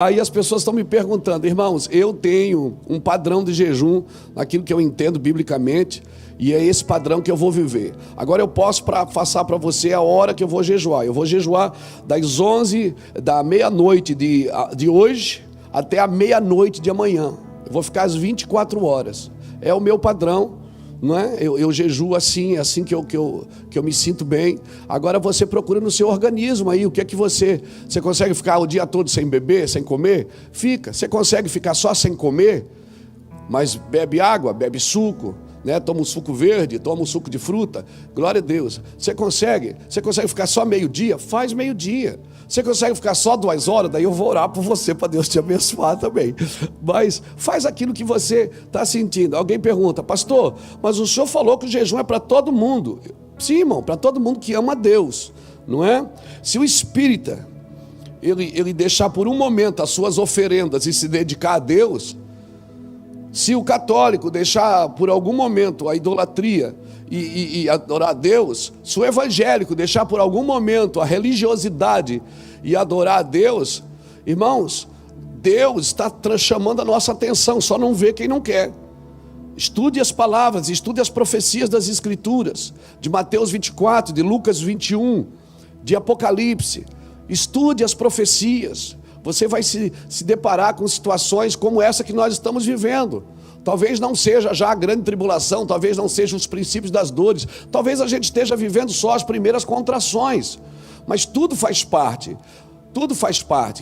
Aí as pessoas estão me perguntando, irmãos, eu tenho um padrão de jejum, naquilo que eu entendo biblicamente, e é esse padrão que eu vou viver. Agora eu posso passar para você a hora que eu vou jejuar. Eu vou jejuar das 11 da meia-noite de hoje até a meia-noite de amanhã. Eu vou ficar às 24 horas. É o meu padrão. Não é? Eu jejuo assim, é assim que eu me sinto bem. Agora você procura no seu organismo aí, o que é que você consegue ficar o dia todo sem beber, sem comer? Fica. Você consegue ficar só sem comer, mas bebe água, bebe suco, né? Toma um suco verde, toma um suco de fruta. Glória a Deus. Você consegue ficar só meio-dia? Faz meio-dia. Você consegue ficar só 2 horas? Daí eu vou orar por você, para Deus te abençoar também. Mas faz aquilo que você está sentindo. Alguém pergunta, pastor, mas o senhor falou que o jejum é para todo mundo. Sim, irmão, para todo mundo que ama a Deus, não é? Se o espírita, ele deixar por um momento as suas oferendas e se dedicar a Deus, se o católico deixar por algum momento a idolatria e adorar a Deus, se o evangélico deixar por algum momento a religiosidade e adorar a Deus, irmãos, Deus está chamando a nossa atenção, só não vê quem não quer. Estude as palavras, estude as profecias das Escrituras, de Mateus 24, de Lucas 21, de Apocalipse. Estude as profecias. Você vai se deparar com situações como essa que nós estamos vivendo. Talvez não seja já a grande tribulação, talvez não sejam os princípios das dores, talvez a gente esteja vivendo só as primeiras contrações, mas tudo faz parte,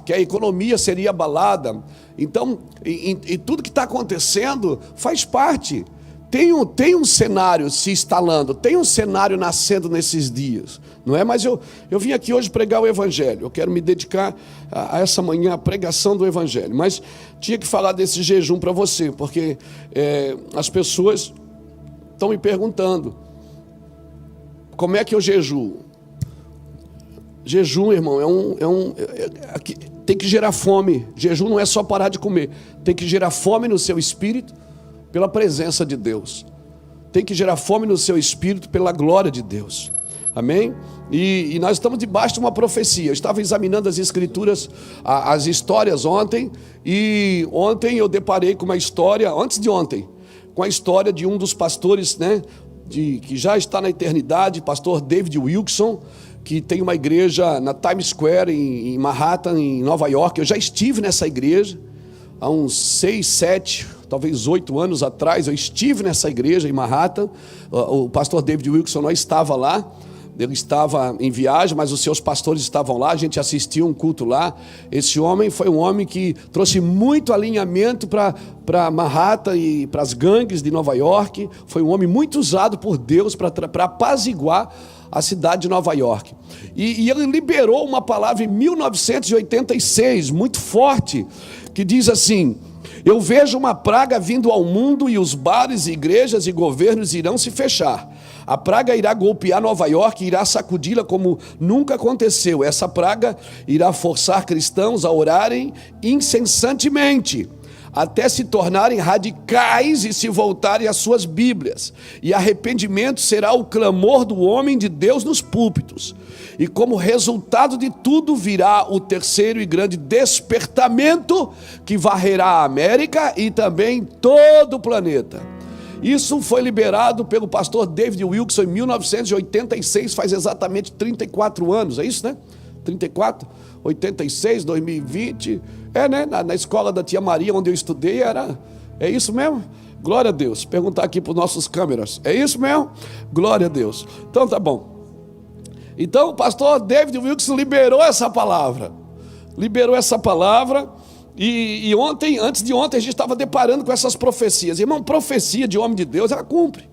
que a economia seria abalada, então, e tudo que está acontecendo faz parte. Tem um cenário se instalando, tem um cenário nascendo nesses dias, não é? Mas eu vim aqui hoje pregar o Evangelho, eu quero me dedicar a essa manhã à pregação do Evangelho, mas tinha que falar desse jejum para você, porque as pessoas estão me perguntando, como é que eu jejuo? Jejum, irmão, tem que gerar fome. Jejum não é só parar de comer, tem que gerar fome no seu espírito, pela presença de Deus. Tem que gerar fome no seu espírito pela glória de Deus. Amém? E nós estamos debaixo de uma profecia. Eu estava examinando as escrituras, as histórias ontem, e ontem eu deparei com uma história, antes de ontem, com a história de um dos pastores, né, que já está na eternidade, pastor David Wilkerson, que tem uma igreja na Times Square, em Manhattan, em Nova York. Eu já estive nessa igreja há uns 6, 7, talvez 8 anos atrás. Eu estive nessa igreja em Manhattan. O pastor David Wilkerson não estava lá, ele estava em viagem, mas os seus pastores estavam lá, a gente assistiu um culto lá. Esse homem foi um homem que trouxe muito alinhamento para Manhattan e para as gangues de Nova York. Foi um homem muito usado por Deus para apaziguar a cidade de Nova York. E ele liberou uma palavra em 1986, muito forte, que diz assim: eu vejo uma praga vindo ao mundo e os bares, igrejas e governos irão se fechar. A praga irá golpear Nova York e irá sacudi-la como nunca aconteceu. Essa praga irá forçar cristãos a orarem incessantemente, até se tornarem radicais e se voltarem às suas Bíblias. E arrependimento será o clamor do homem de Deus nos púlpitos. E como resultado de tudo virá o terceiro e grande despertamento que varrerá a América e também todo o planeta. Isso foi liberado pelo pastor David Wilkerson em 1986, faz exatamente 34 anos, é isso, né? 34, 86, 2020, né? Na escola da tia Maria, onde eu estudei, é isso mesmo? Glória a Deus. Perguntar aqui para os nossos câmeras, é isso mesmo? Glória a Deus. Então tá bom. Então o pastor David Wilkerson liberou essa palavra, e ontem, antes de ontem, a gente estava deparando com essas profecias. Irmão, profecia de homem de Deus, ela cumpre,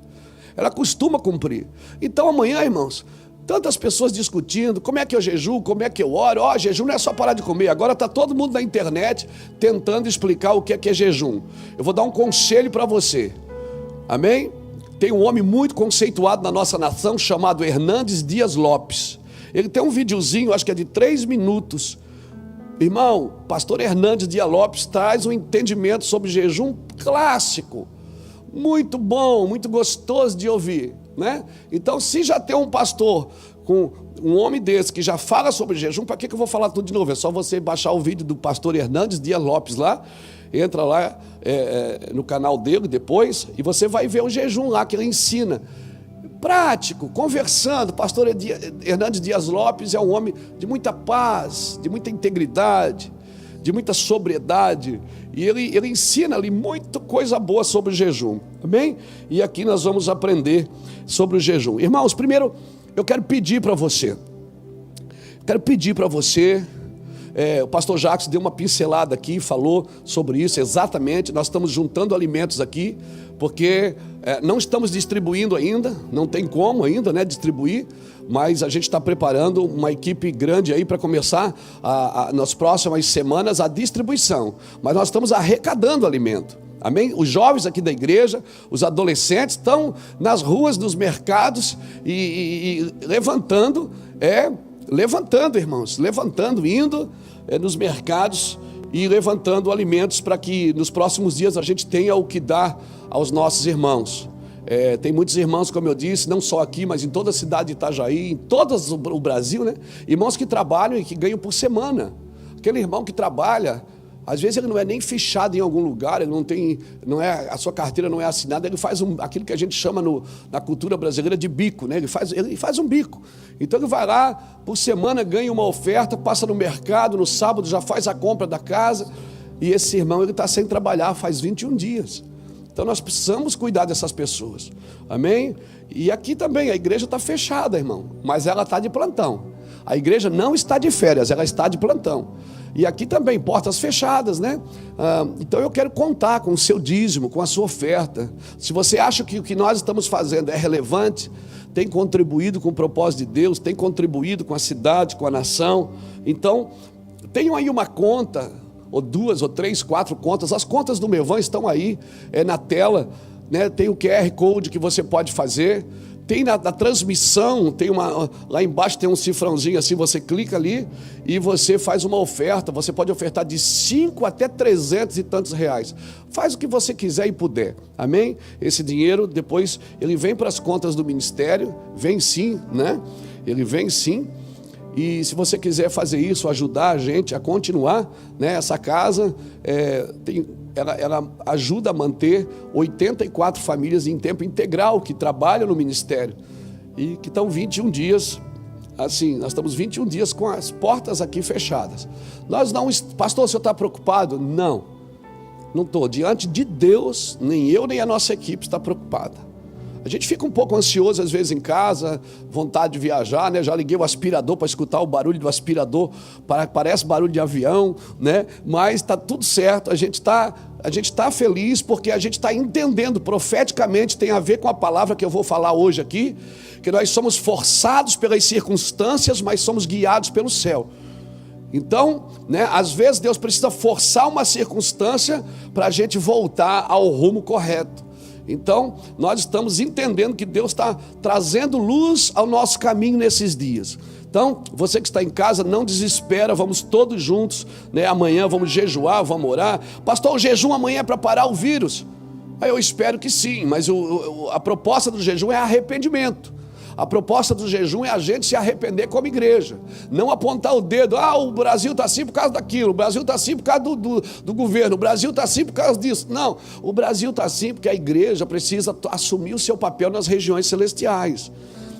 ela costuma cumprir. Então amanhã, irmãos, tantas pessoas discutindo, como é que eu jejuo, como é que eu oro. Jejum não é só parar de comer. Agora está todo mundo na internet tentando explicar o que é jejum. Eu vou dar um conselho para você, amém? Tem um homem muito conceituado na nossa nação, chamado Hernandes Dias Lopes. Ele tem um videozinho, acho que é de 3 minutos. Irmão, pastor Hernandes Dias Lopes traz um entendimento sobre jejum clássico, muito bom, muito gostoso de ouvir, né? Então, se já tem um pastor com um homem desse que já fala sobre jejum, para que eu vou falar tudo de novo? É só você baixar o vídeo do pastor Hernandes Dias Lopes lá, entra lá no canal dele depois, e você vai ver o jejum lá que ele ensina. Prático, conversando. Pastor Hernandes Dias Lopes é um homem de muita paz, de muita integridade, de muita sobriedade, e ele ensina ali muita coisa boa sobre o jejum, amém? E aqui nós vamos aprender sobre o jejum. Irmãos, primeiro eu quero pedir para você, o pastor Jacques deu uma pincelada aqui, falou sobre isso exatamente. Nós estamos juntando alimentos aqui, porque não estamos distribuindo ainda, não tem como ainda, né, distribuir, mas a gente está preparando uma equipe grande aí para começar nas próximas semanas a distribuição, mas nós estamos arrecadando alimento, amém? Os jovens aqui da igreja, os adolescentes estão nas ruas, nos mercados e levantando, irmãos, indo nos mercados e levantando alimentos para que nos próximos dias a gente tenha o que dar aos nossos irmãos. Tem muitos irmãos, como eu disse, não só aqui, mas em toda a cidade de Itajaí, em todo o Brasil, né? Irmãos que trabalham e que ganham por semana. Aquele irmão que trabalha, às vezes ele não é nem fichado em algum lugar, ele a sua carteira não é assinada, ele faz aquilo que a gente chama na cultura brasileira de bico, né? Ele faz um bico. Então ele vai lá, por semana ganha uma oferta, passa no mercado, no sábado já faz a compra da casa, e esse irmão ele está sem trabalhar faz 21 dias. Então nós precisamos cuidar dessas pessoas, amém? E aqui também a igreja está fechada, irmão, mas ela está de plantão. A igreja não está de férias, ela está de plantão. E aqui também, portas fechadas, né? Então eu quero contar com o seu dízimo, com a sua oferta. Se você acha que o que nós estamos fazendo é relevante, tem contribuído com o propósito de Deus, tem contribuído com a cidade, com a nação, então tenham aí uma conta, ou 2, ou 3, 4 contas. As contas do Mevan estão aí na tela, né? Tem o QR Code que você pode fazer. Tem na transmissão, lá embaixo tem um cifrãozinho assim, você clica ali e você faz uma oferta. Você pode ofertar de 5 até 300 e tantos reais. Faz o que você quiser e puder, amém? Esse dinheiro depois ele vem para as contas do ministério, vem sim, né? Ele vem sim. E se você quiser fazer isso, ajudar a gente a continuar, né? Essa casa ela ajuda a manter 84 famílias em tempo integral que trabalham no ministério e que estão 21 dias, assim, nós estamos 21 dias com as portas aqui fechadas. Pastor, o senhor está preocupado? Não estou. Diante de Deus, nem eu nem a nossa equipe está preocupada. A gente fica um pouco ansioso às vezes em casa, vontade de viajar, né? Já liguei o aspirador para escutar o barulho do aspirador, parece barulho de avião, né? Mas está tudo certo, a gente está feliz porque a gente está entendendo profeticamente, tem a ver com a palavra que eu vou falar hoje aqui, que nós somos forçados pelas circunstâncias, mas somos guiados pelo céu. Então, né, às vezes Deus precisa forçar uma circunstância para a gente voltar ao rumo correto. Então, nós estamos entendendo que Deus está trazendo luz ao nosso caminho nesses dias. Então, você que está em casa, não desespera, vamos todos juntos, né? Amanhã vamos jejuar, vamos orar. Pastor, o jejum amanhã é para parar o vírus? Eu espero que sim, mas a proposta do jejum é arrependimento. A proposta do jejum é a gente se arrepender como igreja, não apontar o dedo, o Brasil está assim por causa daquilo, o Brasil está assim por causa do governo, o Brasil está assim por causa disso. Não, o Brasil está assim porque a igreja precisa assumir o seu papel nas regiões celestiais,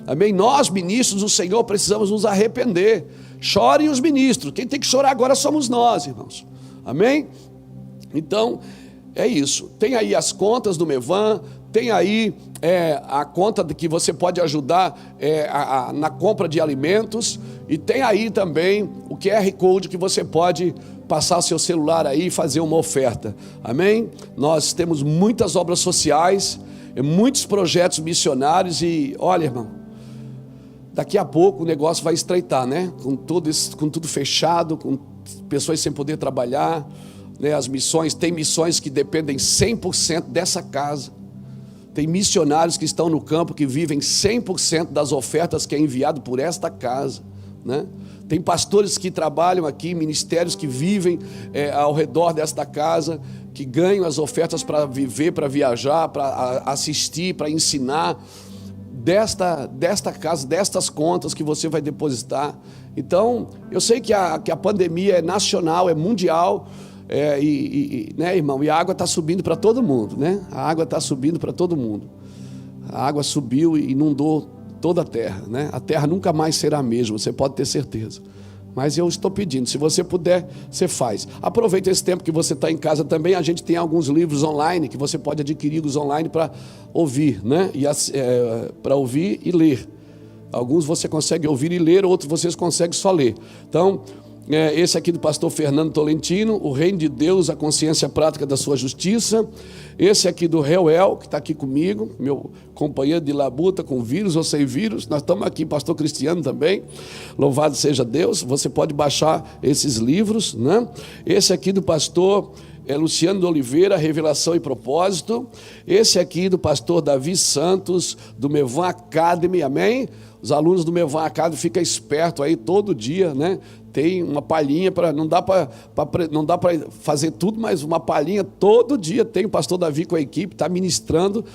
amém? Nós, ministros do Senhor, precisamos nos arrepender. Chorem os ministros, quem tem que chorar agora somos nós, irmãos, amém? Então, é isso. Tem aí as contas do Mevan, tem aí a conta de que você pode ajudar na compra de alimentos, e tem aí também o QR Code que você pode passar seu celular aí e fazer uma oferta, amém? Nós temos muitas obras sociais, muitos projetos missionários e, olha, irmão, daqui a pouco o negócio vai estreitar, né? Com tudo fechado, com pessoas sem poder trabalhar, né? As missões, tem missões que dependem 100% dessa casa. Tem missionários que estão no campo que vivem 100% das ofertas que é enviado por esta casa, né? Tem pastores que trabalham aqui, ministérios que vivem ao redor desta casa, que ganham as ofertas para viver, para viajar, para assistir, para ensinar. desta casa, destas contas que você vai depositar. Então, eu sei que a pandemia é nacional, é mundial, né, irmão? E a água está subindo para todo mundo, né? A água está subindo para todo mundo. A água subiu e inundou toda a terra, né? A terra nunca mais será a mesma, você pode ter certeza. Mas eu estou pedindo, se você puder, você faz. Aproveita esse tempo que você está em casa também. A gente tem alguns livros online que você pode adquiri-los online para ouvir, né? Para ouvir e ler. Alguns você consegue ouvir e ler, outros vocês conseguem só ler. Então, esse aqui do pastor Fernando Tolentino, O Reino de Deus, a consciência prática da sua justiça. Esse aqui do Reuel, que está aqui comigo, meu companheiro de labuta, com vírus ou sem vírus. Nós estamos aqui, pastor Cristiano também, louvado seja Deus. Você pode baixar esses livros, né? Esse aqui do pastor Luciano de Oliveira, Revelação e Propósito. Esse aqui do pastor Davi Santos, do Mevan Academy, amém? Os alunos do Mevan Academy ficam espertos aí todo dia, né? Tem uma palhinha para não dá para fazer tudo, mas uma palhinha todo dia tem o pastor Davi com a equipe, está ministrando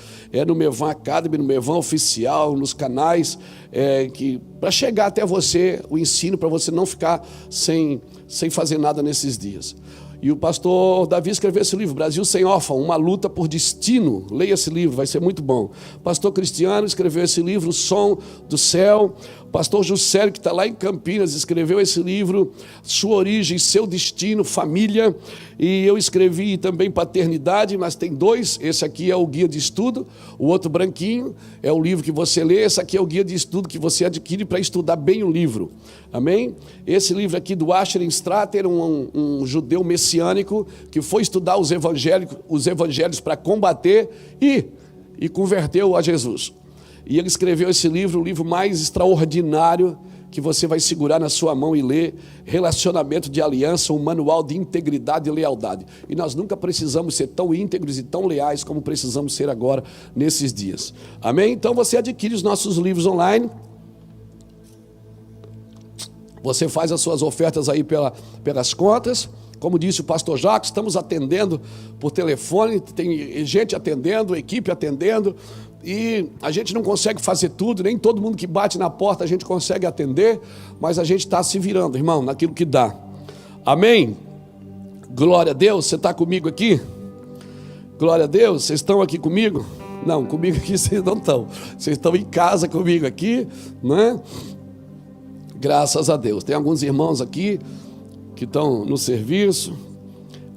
no Mevan Academy, no Mevan Oficial, nos canais, para chegar até você o ensino, para você não ficar sem fazer nada nesses dias. E o pastor Davi escreveu esse livro, Brasil Sem Órfão, uma luta por destino. Leia esse livro, vai ser muito bom. O pastor Cristiano escreveu esse livro, O Som do Céu. O pastor Juscelio, que está lá em Campinas, escreveu esse livro, Sua Origem, Seu Destino, Família. E eu escrevi também Paternidade, mas tem dois. Esse aqui é o guia de estudo, o outro branquinho é o livro que você lê. Esse aqui é o guia de estudo que você adquire para estudar bem o livro. Amém? Esse livro aqui do Asher Strater, um judeu messiânico que foi estudar os evangelhos para combater e converteu a Jesus. E ele escreveu esse livro, o livro mais extraordinário que você vai segurar na sua mão e ler, Relacionamento de Aliança, um manual de integridade e lealdade. E nós nunca precisamos ser tão íntegros e tão leais como precisamos ser agora, nesses dias. Amém? Então você adquire os nossos livros online. Você faz as suas ofertas aí pelas contas. Como disse o pastor Jacques, estamos atendendo por telefone, tem gente atendendo, equipe atendendo, e a gente não consegue fazer tudo, nem todo mundo que bate na porta a gente consegue atender, mas a gente está se virando, irmão, naquilo que dá. Amém? Glória a Deus. Você está comigo aqui? Glória a Deus. Vocês estão aqui comigo? Não, comigo aqui vocês não estão. Vocês estão em casa comigo aqui, né? Graças a Deus. Tem alguns irmãos aqui que estão no serviço,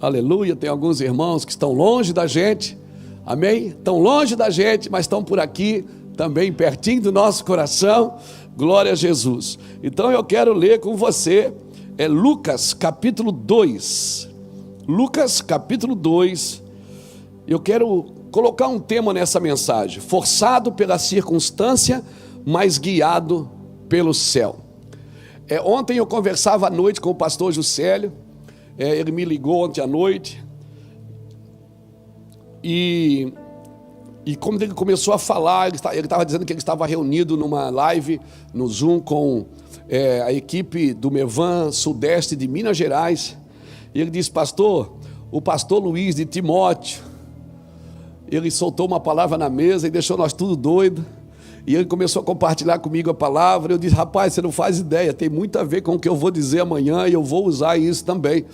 aleluia. Tem alguns irmãos que estão longe da gente, amém? Estão longe da gente, mas estão por aqui também, pertinho do nosso coração, glória a Jesus. Então eu quero ler com você, Lucas capítulo 2, Lucas capítulo 2, eu quero colocar um tema nessa mensagem, forçado pela circunstância, mas guiado pelo céu. Ontem eu conversava à noite com o pastor Juscelio, ele me ligou ontem à noite, e como ele começou a falar, ele estava dizendo que ele estava reunido numa live no Zoom com a equipe do Mevan Sudeste de Minas Gerais, e ele disse: pastor, o pastor Luiz de Timóteo, ele soltou uma palavra na mesa e deixou nós tudo doido. E ele começou a compartilhar comigo a palavra. Eu disse: rapaz, você não faz ideia, tem muito a ver com o que eu vou dizer amanhã, e eu vou usar isso também.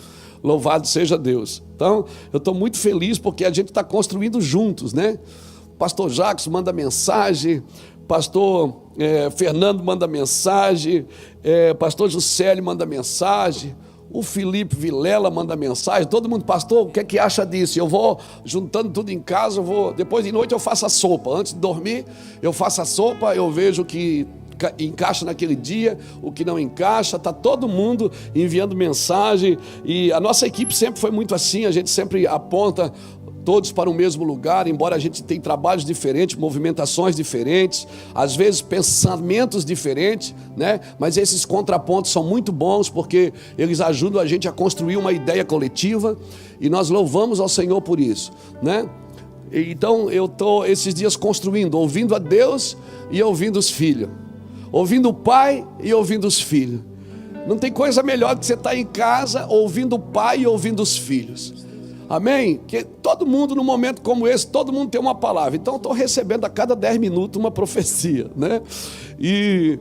Louvado seja Deus. Então, eu estou muito feliz porque a gente está construindo juntos, né? Pastor Jacques manda mensagem, pastor Fernando manda mensagem, pastor Juscelio manda mensagem, o Felipe Vilela manda mensagem, todo mundo: pastor, o que é que acha disso? Eu vou juntando tudo em casa, depois de noite eu faço a sopa, antes de dormir eu faço a sopa, eu vejo o que encaixa naquele dia, o que não encaixa, está todo mundo enviando mensagem, e a nossa equipe sempre foi muito assim, a gente sempre aponta todos para o mesmo lugar, embora a gente tenha trabalhos diferentes, movimentações diferentes, às vezes pensamentos diferentes, né? Mas esses contrapontos são muito bons, porque eles ajudam a gente a construir uma ideia coletiva, e nós louvamos ao Senhor por isso, né? Então eu estou esses dias construindo, ouvindo a Deus e ouvindo os filhos, ouvindo o pai e ouvindo os filhos. Não tem coisa melhor do que você estar em casa ouvindo o pai e ouvindo os filhos. Amém? Que todo mundo, num momento como esse, todo mundo tem uma palavra. Então, eu estou recebendo a cada 10 minutos uma profecia, né? E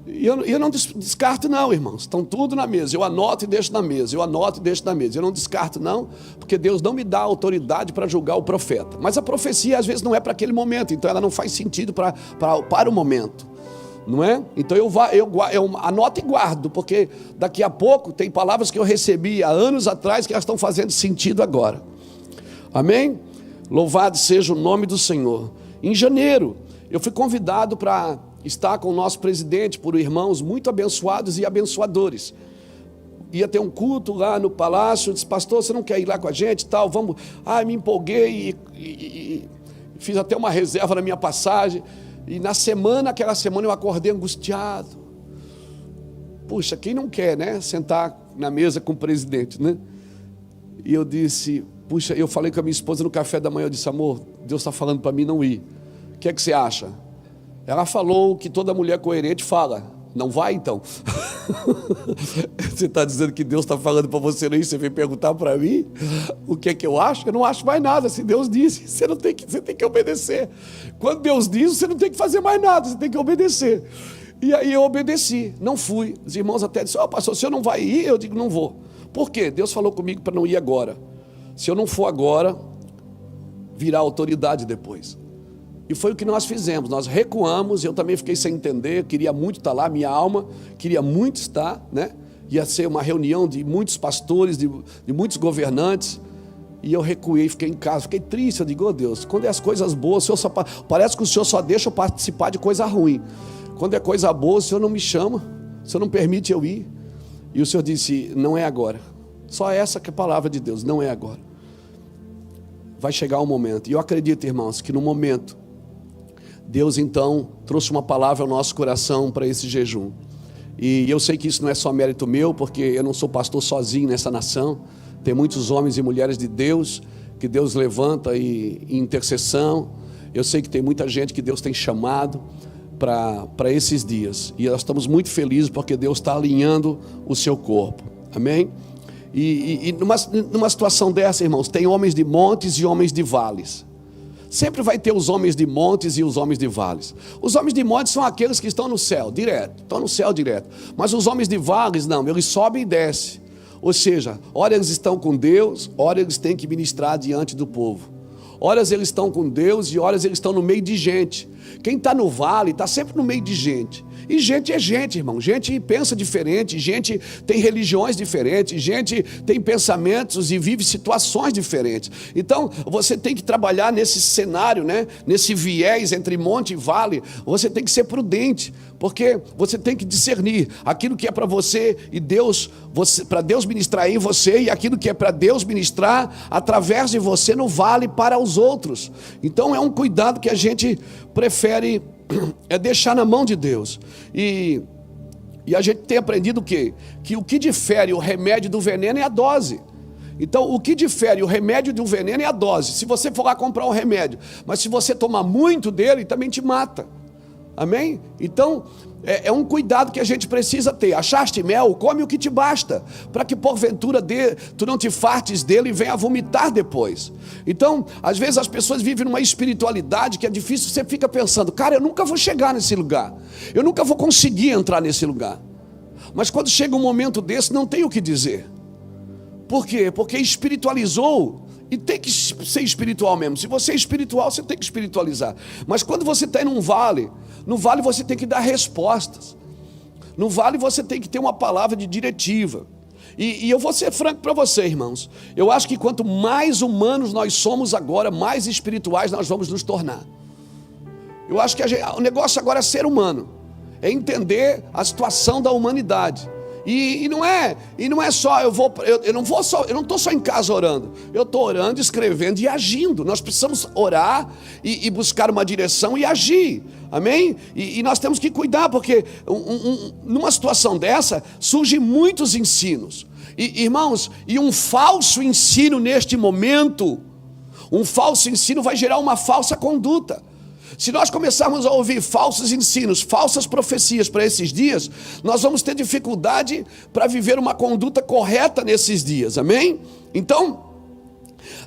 eu não descarto não, irmãos. Estão tudo na mesa. Eu anoto e deixo na mesa. Eu anoto e deixo na mesa. Eu não descarto não, porque Deus não me dá autoridade para julgar o profeta. Mas a profecia, às vezes, não é para aquele momento. Então, ela não faz sentido para o momento. Não é? Então eu anoto e guardo, porque daqui a pouco tem palavras que eu recebi há anos atrás que elas estão fazendo sentido agora. Amém? Louvado seja o nome do Senhor. Em janeiro, eu fui convidado para estar com o nosso presidente, por irmãos muito abençoados e abençoadores. Ia ter um culto lá no palácio. Eu disse: pastor, você não quer ir lá com a gente e tal? Vamos. Me empolguei e fiz até uma reserva na minha passagem. E aquela semana eu acordei angustiado. Puxa, quem não quer, né? Sentar na mesa com o presidente, né? E eu disse, puxa, eu falei com a minha esposa no café da manhã, eu disse: amor, Deus está falando para mim não ir. O que é que você acha? Ela falou o que toda mulher coerente fala: não vai então. Você está dizendo que Deus está falando para você não ir, você vem perguntar para mim o que é que eu acho? Eu não acho mais nada. Se Deus disse, você tem que obedecer. Quando Deus diz, você não tem que fazer mais nada, você tem que obedecer. E aí eu obedeci, não fui. Os irmãos até disseram: pastor, o senhor não vai ir? Eu digo: não vou. Por quê? Deus falou comigo para não ir agora. Se eu não for agora, virá autoridade depois. E foi o que nós fizemos, nós recuamos. Eu também fiquei sem entender, queria muito estar lá, minha alma queria muito estar, né? Ia ser uma reunião de muitos pastores, de muitos governantes. E eu recuei, fiquei em casa, fiquei triste. Eu digo: oh Deus, quando é as coisas boas, o Senhor parece que o Senhor só deixa eu participar de coisa ruim. Quando é coisa boa, o Senhor não me chama, o Senhor não permite eu ir. E o Senhor disse: não é agora. Só essa que é a palavra de Deus: não é agora. Vai chegar um momento. E eu acredito, irmãos, que no momento Deus então trouxe uma palavra ao nosso coração para esse jejum. E eu sei que isso não é só mérito meu, porque eu não sou pastor sozinho nessa nação. Tem muitos homens e mulheres de Deus, que Deus levanta em intercessão. Eu sei que tem muita gente que Deus tem chamado para esses dias. E nós estamos muito felizes porque Deus está alinhando o seu corpo. Amém? E numa situação dessa, irmãos, tem homens de montes e homens de vales. Sempre vai ter os homens de montes e os homens de vales. Os homens de montes são aqueles que estão no céu, direto. Estão no céu direto. Mas os homens de vales, não, eles sobem e descem. Ou seja, ora eles estão com Deus, ora eles têm que ministrar diante do povo. Horas eles estão com Deus e horas eles estão no meio de gente. Quem está no vale está sempre no meio de gente. E gente é gente, irmão. Gente pensa diferente, gente tem religiões diferentes, gente tem pensamentos e vive situações diferentes. Então, você tem que trabalhar nesse cenário, né? Nesse viés entre monte e vale. Você tem que ser prudente, porque você tem que discernir aquilo que é para você e Deus, para Deus ministrar em você, e aquilo que é para Deus ministrar através de você no vale para os outros. Então, é um cuidado que a gente prefere deixar na mão de Deus. E a gente tem aprendido o quê? Que o que difere o remédio do veneno é a dose. Então, o que difere o remédio do veneno é a dose. Se você for lá comprar um remédio, mas se você tomar muito dele, também te mata. Amém? Então, é um cuidado que a gente precisa ter. Achaste mel? Come o que te basta, para que porventura tu não te fartes dele e venha vomitar depois. Então, às vezes as pessoas vivem numa espiritualidade que é difícil. Você fica pensando: cara, eu nunca vou chegar nesse lugar, eu nunca vou conseguir entrar nesse lugar. Mas quando chega um momento desse, não tem o que dizer. Por quê? Porque espiritualizou. E tem que ser espiritual mesmo. Se você é espiritual, você tem que espiritualizar. Mas quando você está em um vale, no vale você tem que dar respostas. No vale você tem que ter uma palavra de diretiva. E eu vou ser franco para você, irmãos. Eu acho que quanto mais humanos nós somos agora, mais espirituais nós vamos nos tornar. Eu acho que o negócio agora é ser humano. É entender a situação da humanidade. E não é só, eu não estou só em casa orando. Eu estou orando, escrevendo e agindo. Nós precisamos orar e buscar uma direção e agir. Amém? E nós temos que cuidar, porque numa situação dessa, surgem muitos ensinos. Irmãos, e um falso ensino neste momento, um falso ensino vai gerar uma falsa conduta. Se nós começarmos a ouvir falsos ensinos, falsas profecias para esses dias, nós vamos ter dificuldade para viver uma conduta correta nesses dias, amém? Então,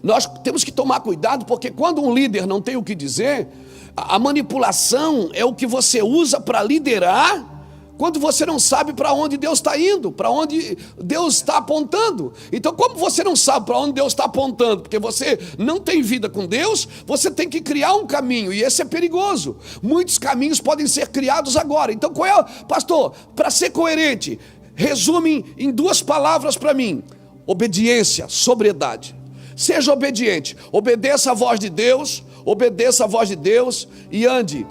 Nós temos que tomar cuidado, porque quando um líder não tem o que dizer, a manipulação é o que você usa para liderar, quando você não sabe para onde Deus está indo, para onde Deus está apontando. Então, como você não sabe para onde Deus está apontando, porque você não tem vida com Deus, você tem que criar um caminho, e esse é perigoso. Muitos caminhos podem ser criados agora. Então, qual é, pastor, para ser coerente, resume em 2 palavras para mim: obediência, sobriedade. Seja obediente, obedeça a voz de Deus, obedeça a voz de Deus e ande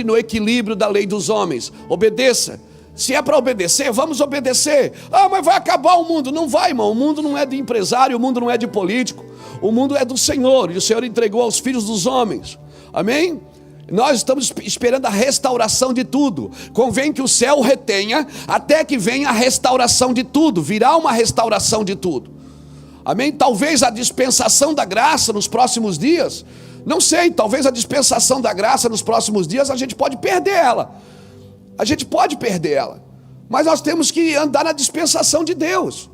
no equilíbrio da lei dos homens. Obedeça. Se é para obedecer, vamos obedecer. Ah, mas vai acabar o mundo. Não vai, irmão. O mundo não é de empresário, o mundo não é de político. O mundo é do Senhor, e o Senhor entregou aos filhos dos homens. Amém? Nós estamos esperando a restauração de tudo. Convém que o céu retenha até que venha a restauração de tudo. Virá uma restauração de tudo. Amém? Talvez a dispensação da graça nos próximos dias, não sei, talvez a dispensação da graça nos próximos dias a gente pode perder ela. A gente pode perder ela. Mas nós temos que andar na dispensação de Deus.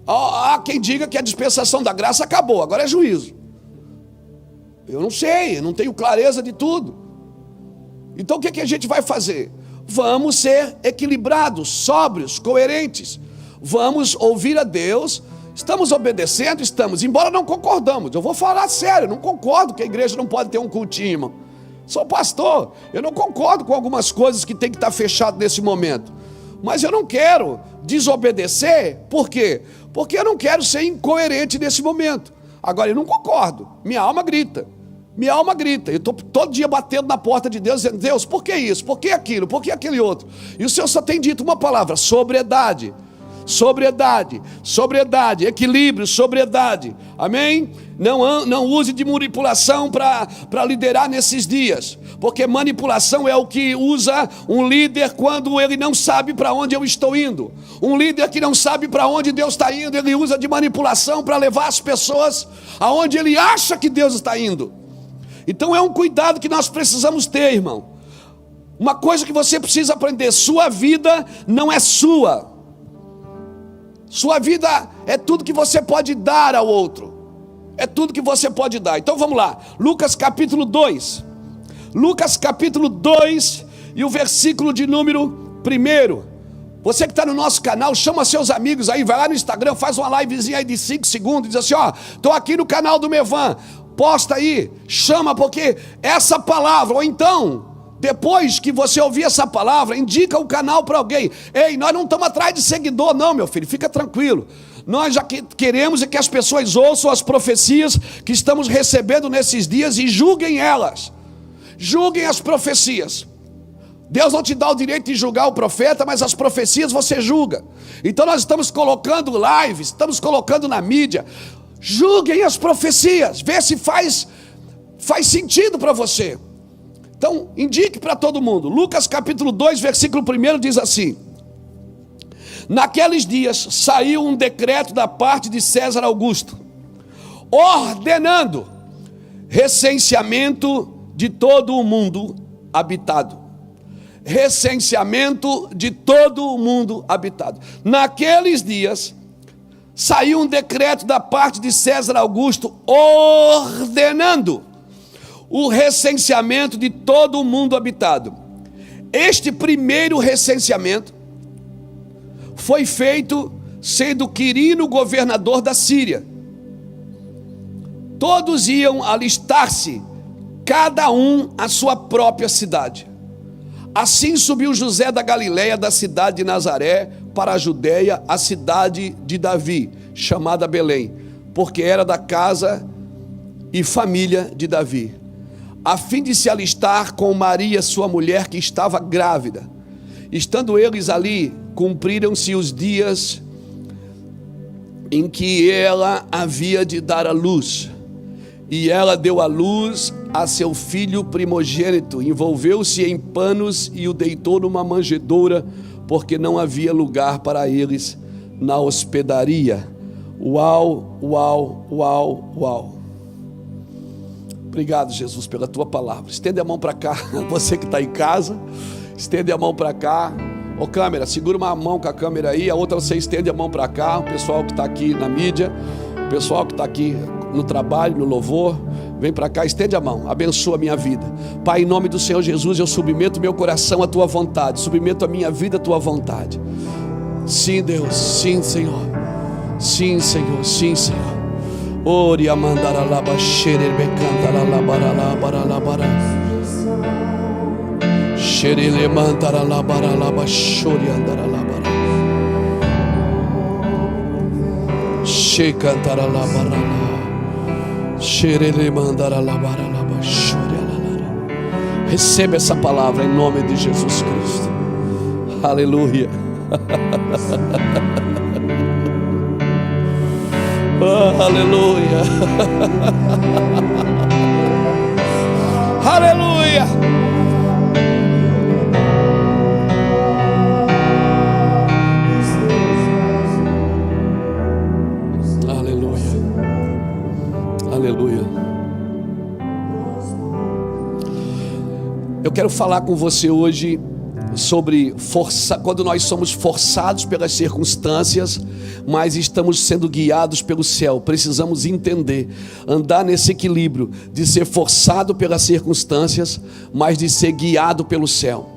Há quem diga que a dispensação da graça acabou, agora é juízo. Eu não sei, eu não tenho clareza de tudo. Então o que a gente vai fazer? Vamos ser equilibrados, sóbrios, coerentes. Vamos ouvir a Deus. Estamos obedecendo? Estamos, embora não concordamos. Eu vou falar sério, não concordo que a igreja não pode ter um cultinho, irmão. Sou pastor, eu não concordo com algumas coisas que tem que estar fechado nesse momento. Mas eu não quero desobedecer, por quê? Porque eu não quero ser incoerente nesse momento. Agora, eu não concordo, minha alma grita. Eu estou todo dia batendo na porta de Deus, dizendo: Deus, por que isso? Por que aquilo? Por que aquele outro? E o Senhor só tem dito uma palavra: sobriedade. Sobriedade, equilíbrio, sobriedade, amém? Não use de manipulação para liderar nesses dias, porque manipulação é o que usa um líder quando ele não sabe para onde eu estou indo. Um líder que não sabe para onde Deus está indo, ele usa de manipulação para levar as pessoas aonde ele acha que Deus está indo. Então é um cuidado que nós precisamos ter, irmão. Uma coisa que você precisa aprender: sua vida não é sua. Sua vida é tudo que você pode dar ao outro. É tudo que você pode dar. Então vamos lá, Lucas capítulo 2. Lucas capítulo 2 e o versículo de número 1. Você que está no nosso canal, chama seus amigos aí, vai lá no Instagram, faz uma livezinha aí de 5 segundos, diz assim: ó, estou aqui no canal do Mevan, posta aí, chama, porque essa palavra, ou então, depois que você ouvir essa palavra, indica o canal para alguém. Ei, nós não estamos atrás de seguidor não, meu filho, fica tranquilo. Nós já queremos é que as pessoas ouçam as profecias que estamos recebendo nesses dias e julguem elas. Julguem as profecias. Deus não te dá o direito de julgar o profeta, mas as profecias você julga. Então nós estamos colocando lives, estamos colocando na mídia. Julguem as profecias, vê se faz sentido para você. Então, indique para todo mundo. Lucas capítulo 2, versículo 1 diz assim: naqueles dias saiu um decreto da parte de César Augusto, ordenando recenseamento de todo o mundo habitado. Recenseamento de todo o mundo habitado. Naqueles dias saiu um decreto da parte de César Augusto, ordenando o recenseamento de todo o mundo habitado. Este primeiro recenseamento foi feito sendo Quirino governador da Síria. Todos iam alistar-se, cada um à sua própria cidade. Assim subiu José da Galileia, da cidade de Nazaré, para a Judeia, a cidade de Davi, chamada Belém, porque era da casa e família de Davi, a fim de se alistar com Maria, sua mulher, que estava grávida. Estando eles ali, cumpriram-se os dias em que ela havia de dar à luz. E ela deu à luz a seu filho primogênito, envolveu-se em panos e o deitou numa manjedoura, porque não havia lugar para eles na hospedaria. Uau, uau, uau, uau. Obrigado, Jesus, pela tua palavra. Estende a mão para cá, você que está em casa, estende a mão para cá. Ô câmera, segura uma mão com a câmera aí, a outra você estende a mão para cá. O pessoal que está aqui na mídia, Pessoal que está aqui no trabalho, no louvor, vem para cá, estende a mão, abençoa a minha vida. Pai, em nome do Senhor Jesus, eu submeto meu coração à Tua vontade, submeto a minha vida à Tua vontade. Sim, Deus, sim, Senhor. Sim, Senhor, sim, Senhor. Ori amandara laba xerer becantara labara labara labara. Xerele mandara labara laba xori andara labara. Xe cantara labara la. Xerele mandara labara laba xori alara. Receba essa palavra em nome de Jesus Cristo. Aleluia. Oh, aleluia. Aleluia. Aleluia. Aleluia. Eu quero falar com você hoje sobre quando nós somos forçados pelas circunstâncias, mas estamos sendo guiados pelo céu. Precisamos entender, andar nesse equilíbrio de ser forçado pelas circunstâncias, mas de ser guiado pelo céu.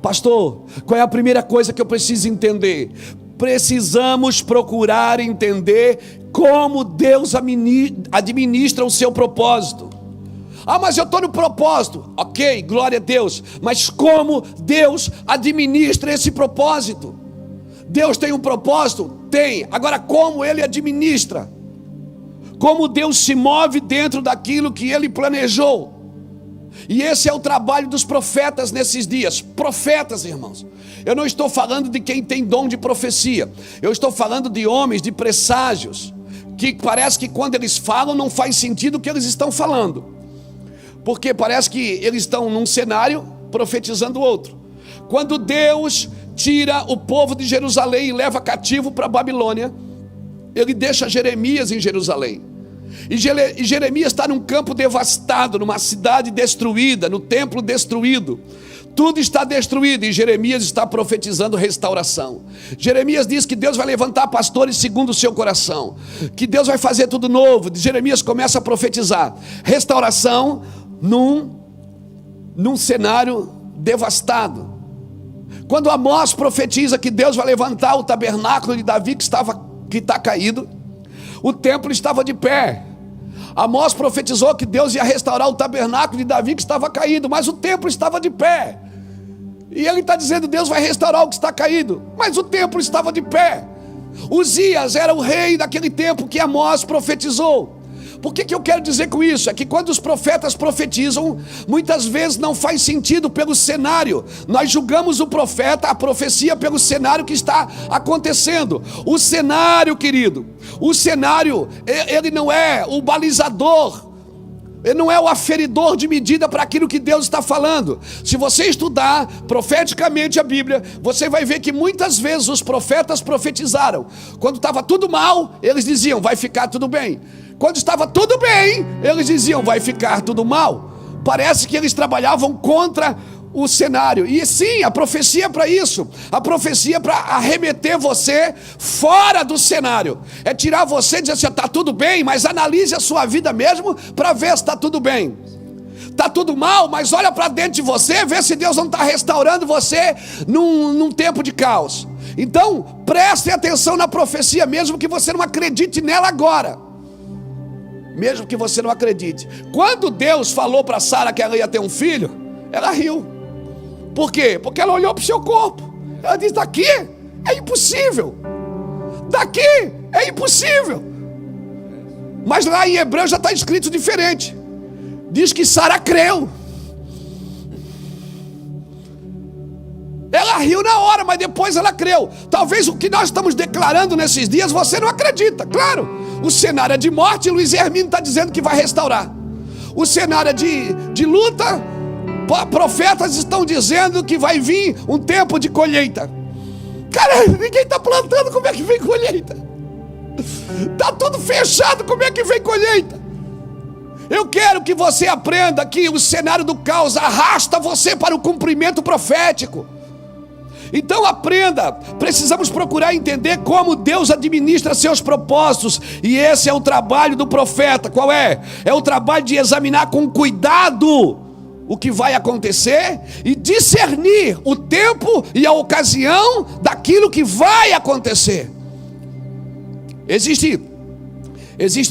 Pastor, qual é a primeira coisa que eu preciso entender? Precisamos procurar entender como Deus administra o seu propósito. Ah, mas eu estou no propósito. Ok, glória a Deus. Mas como Deus administra esse propósito? Deus tem um propósito? Tem. Agora, como Ele administra? Como Deus se move dentro daquilo que Ele planejou? E esse é o trabalho dos profetas nesses dias. Profetas, irmãos. Eu não estou falando de quem tem dom de profecia. Eu estou falando de homens, de presságios, que parece que quando eles falam não faz sentido o que eles estão falando. Porque parece que eles estão num cenário profetizando outro. Quando Deus tira o povo de Jerusalém e leva cativo para a Babilônia, Ele deixa Jeremias em Jerusalém. E Jeremias está num campo devastado, numa cidade destruída, no templo destruído. Tudo está destruído e Jeremias está profetizando restauração. Jeremias diz que Deus vai levantar pastores segundo o seu coração, que Deus vai fazer tudo novo. Jeremias começa a profetizar restauração num cenário devastado. Quando Amós profetiza que Deus vai levantar o tabernáculo de Davi que está caído, o templo estava de pé. Amós profetizou que Deus ia restaurar o tabernáculo de Davi que estava caído, mas o templo estava de pé. E ele está dizendo: Deus vai restaurar o que está caído, mas o templo estava de pé. Uzias era o rei daquele tempo que Amós profetizou. Por que eu quero dizer com isso? É que quando os profetas profetizam, muitas vezes não faz sentido pelo cenário. Nós julgamos o profeta, a profecia, pelo cenário que está acontecendo. O cenário, querido, o cenário, ele não é o balizador, ele não é o aferidor de medida para aquilo que Deus está falando. Se você estudar profeticamente a Bíblia, você vai ver que muitas vezes os profetas profetizaram. Quando estava tudo mal, eles diziam: vai ficar tudo bem. Quando estava tudo bem, eles diziam: vai ficar tudo mal. Parece que eles trabalhavam contra o cenário. E sim, a profecia é para isso. A profecia é para arremeter você fora do cenário. É tirar você e dizer assim: está tudo bem, mas analise a sua vida mesmo para ver se está tudo bem. Está tudo mal, mas olha para dentro de você, vê se Deus não está restaurando você num tempo de caos. Então, preste atenção na profecia, mesmo que você não acredite nela agora. Mesmo que você não acredite. Quando Deus falou para Sara que ela ia ter um filho, ela riu. Por quê? Porque ela olhou para o seu corpo. Ela disse: daqui é impossível. Daqui é impossível. Mas lá em Hebreu já está escrito diferente. Diz que Sara creu. Ela riu na hora, mas depois ela creu. Talvez o que nós estamos declarando nesses dias você não acredita. Claro, o cenário é de morte e Luiz Hermino está dizendo que vai restaurar. O cenário é de luta. Profetas estão dizendo que vai vir um tempo de colheita. Cara, ninguém está plantando, como é que vem colheita? Está tudo fechado, como é que vem colheita? Eu quero que você aprenda que o cenário do caos arrasta você para o cumprimento profético. Então aprenda, precisamos procurar entender como Deus administra seus propósitos. E esse é o trabalho do profeta. Qual é? É o trabalho de examinar com cuidado o que vai acontecer e discernir o tempo e a ocasião daquilo que vai acontecer. Existem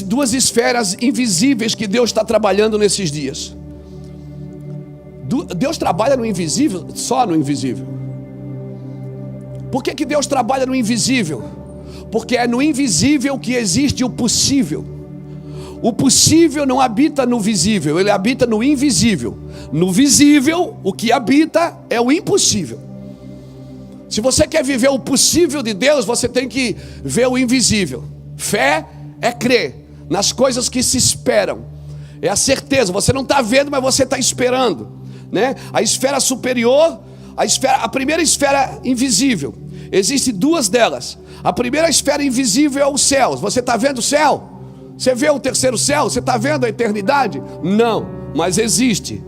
duas esferas invisíveis que Deus está trabalhando nesses dias. Deus trabalha no invisível, só no invisível. Por que Deus trabalha no invisível? Porque é no invisível que existe o possível. O possível não habita no visível, ele habita no invisível. No visível, o que habita é o impossível. Se você quer viver o possível de Deus, você tem que ver o invisível. Fé é crer nas coisas que se esperam. É a você não está vendo, mas você está esperando, né? A esfera superior, a primeira esfera invisível. Existem duas delas. A primeira esfera invisível é os céus. Você está vendo o céu? Você vê o terceiro céu? Você está vendo a eternidade? Não, mas existe.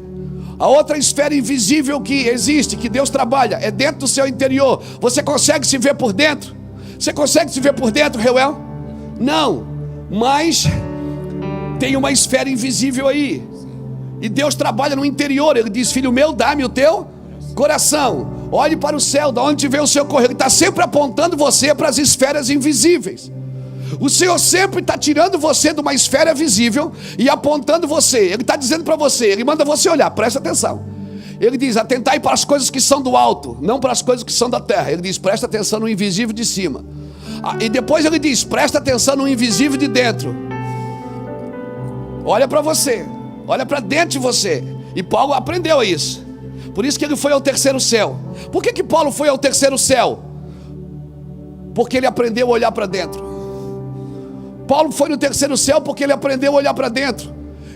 A outra esfera invisível que existe, que Deus trabalha, é dentro do seu interior. Você consegue se ver por dentro? Você consegue se ver por dentro, Reuel? Não, mas tem uma esfera invisível aí. E Deus trabalha no interior. Ele diz: filho meu, dá-me o teu coração. Olhe para o céu, de onde vem o seu correr. Ele está sempre apontando você para as esferas invisíveis. O Senhor sempre está tirando você de uma esfera visível e apontando você. Ele está dizendo para você, Ele manda você olhar, presta atenção. Ele diz: atentai para as coisas que são do alto, não para as coisas que são da terra. Ele diz: presta atenção no invisível de cima. E depois ele diz: presta atenção no invisível de dentro. Olha para você, olha para dentro de você. E Paulo aprendeu isso. Por isso que ele foi ao terceiro céu. Por que Paulo foi ao terceiro céu? Porque ele aprendeu a olhar para dentro. Paulo foi no terceiro céu porque ele aprendeu a olhar para dentro.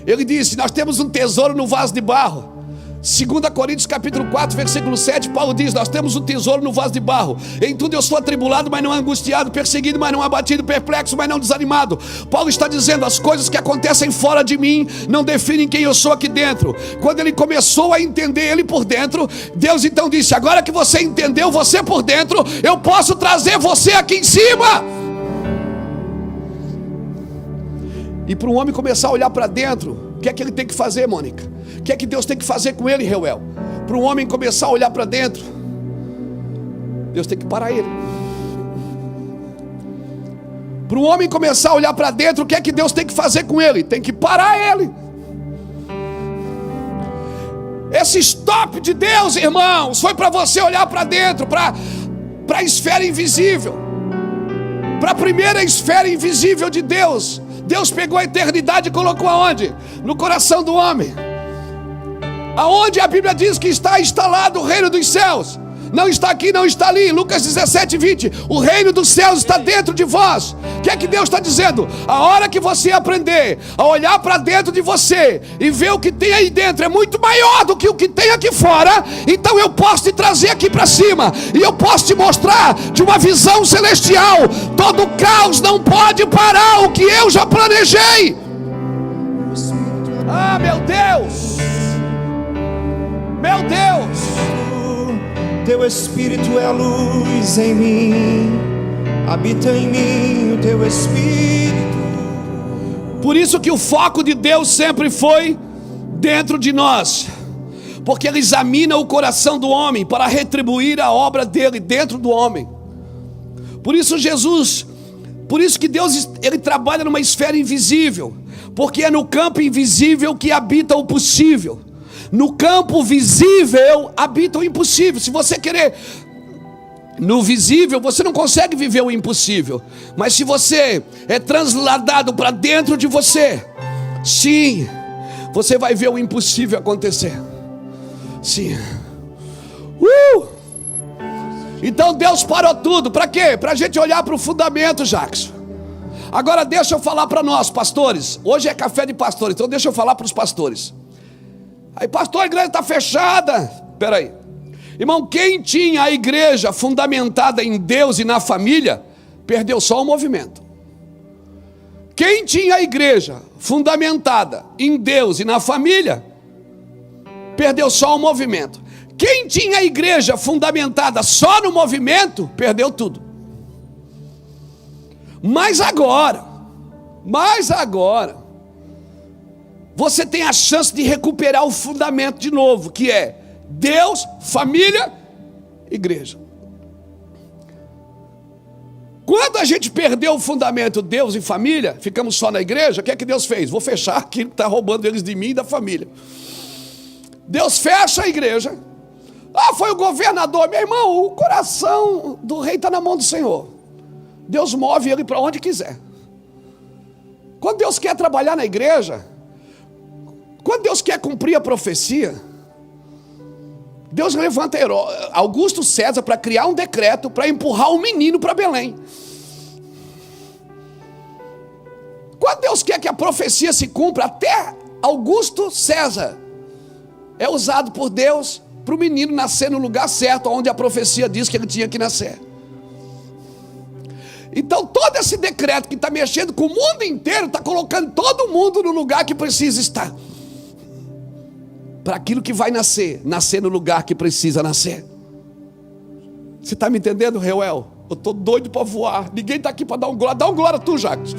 Ele disse: nós temos um tesouro no vaso de barro. 2 Coríntios capítulo 4, versículo 7, Paulo diz: nós temos um tesouro no vaso de barro. Em tudo eu sou atribulado, mas não angustiado, perseguido, mas não abatido, perplexo, mas não desanimado. Paulo está dizendo: as coisas que acontecem fora de mim não definem quem eu sou aqui dentro. Quando ele começou a entender ele por dentro, Deus então disse: agora que você entendeu você por dentro, eu posso trazer você aqui em cima. E para um homem começar a olhar para dentro, o que é que ele tem que fazer, Mônica? O que é que Deus tem que fazer com ele, Reuel? Para um homem começar a olhar para dentro, Deus tem que parar ele. Para um homem começar a olhar para dentro, o que é que Deus tem que fazer com ele? Tem que parar ele. Esse stop de Deus, irmãos, foi para você olhar para dentro, para a esfera invisível, para a primeira esfera invisível de Deus. Deus pegou a eternidade e colocou aonde? No coração do homem. Aonde a Bíblia diz que está instalado o reino dos céus. Não está aqui, não está ali. Lucas 17, 20. O reino dos céus está dentro de vós. O que é que Deus está dizendo? A hora que você aprender a olhar para dentro de você e ver o que tem aí dentro é muito maior do que o que tem aqui fora, então eu posso te trazer aqui para cima e eu posso te mostrar de uma visão celestial. Todo caos não pode parar o que eu já planejei. Ah, meu Deus! Meu Deus! Teu Espírito é a luz em mim, habita em mim o Teu Espírito. Por isso que o foco de Deus sempre foi dentro de nós, porque Ele examina o coração do homem para retribuir a obra dele dentro do homem. Por isso que Deus, Ele trabalha numa esfera invisível, porque é no campo invisível que habita o possível. No campo visível habita o impossível. Se você querer no visível, você não consegue viver o impossível. Mas se você é transladado para dentro de você, sim, você vai ver o impossível acontecer. Sim. Então Deus parou tudo. Para quê? Para a gente olhar para o fundamento, Jackson. Agora deixa eu falar para nós, pastores. Hoje é café de pastores, então deixa eu falar para os pastores. Aí, pastor, a igreja está fechada. Espera aí, irmão, quem tinha a igreja fundamentada em Deus e na família, perdeu só o movimento. Quem tinha a igreja fundamentada em Deus e na família, perdeu só o movimento. Quem tinha a igreja fundamentada só no movimento, perdeu tudo. Mas agora, você tem a chance de recuperar o fundamento de novo, que é Deus, família, igreja. Quando a gente perdeu o fundamento Deus e família, ficamos só na igreja, o que é que Deus fez? Vou fechar aquilo que está roubando eles de mim e da família. Deus fecha a igreja. Foi o governador. Meu irmão, o coração do rei está na mão do Senhor. Deus move ele para onde quiser. Quando Deus quer trabalhar na igreja, quando Deus quer cumprir a profecia, Deus levanta Augusto César para criar um decreto para empurrar um menino para Belém. Quando Deus quer que a profecia se cumpra, até Augusto César é usado por Deus para o menino nascer no lugar certo, onde a profecia diz que ele tinha que nascer. Então todo esse decreto que está mexendo com o mundo inteiro, está colocando todo mundo no lugar que precisa estar. Para aquilo que vai nascer no lugar que precisa nascer. Você está me entendendo, Reuel? Eu estou doido para voar. Ninguém está aqui para dar um glória. Dá um glória tu, Jackson.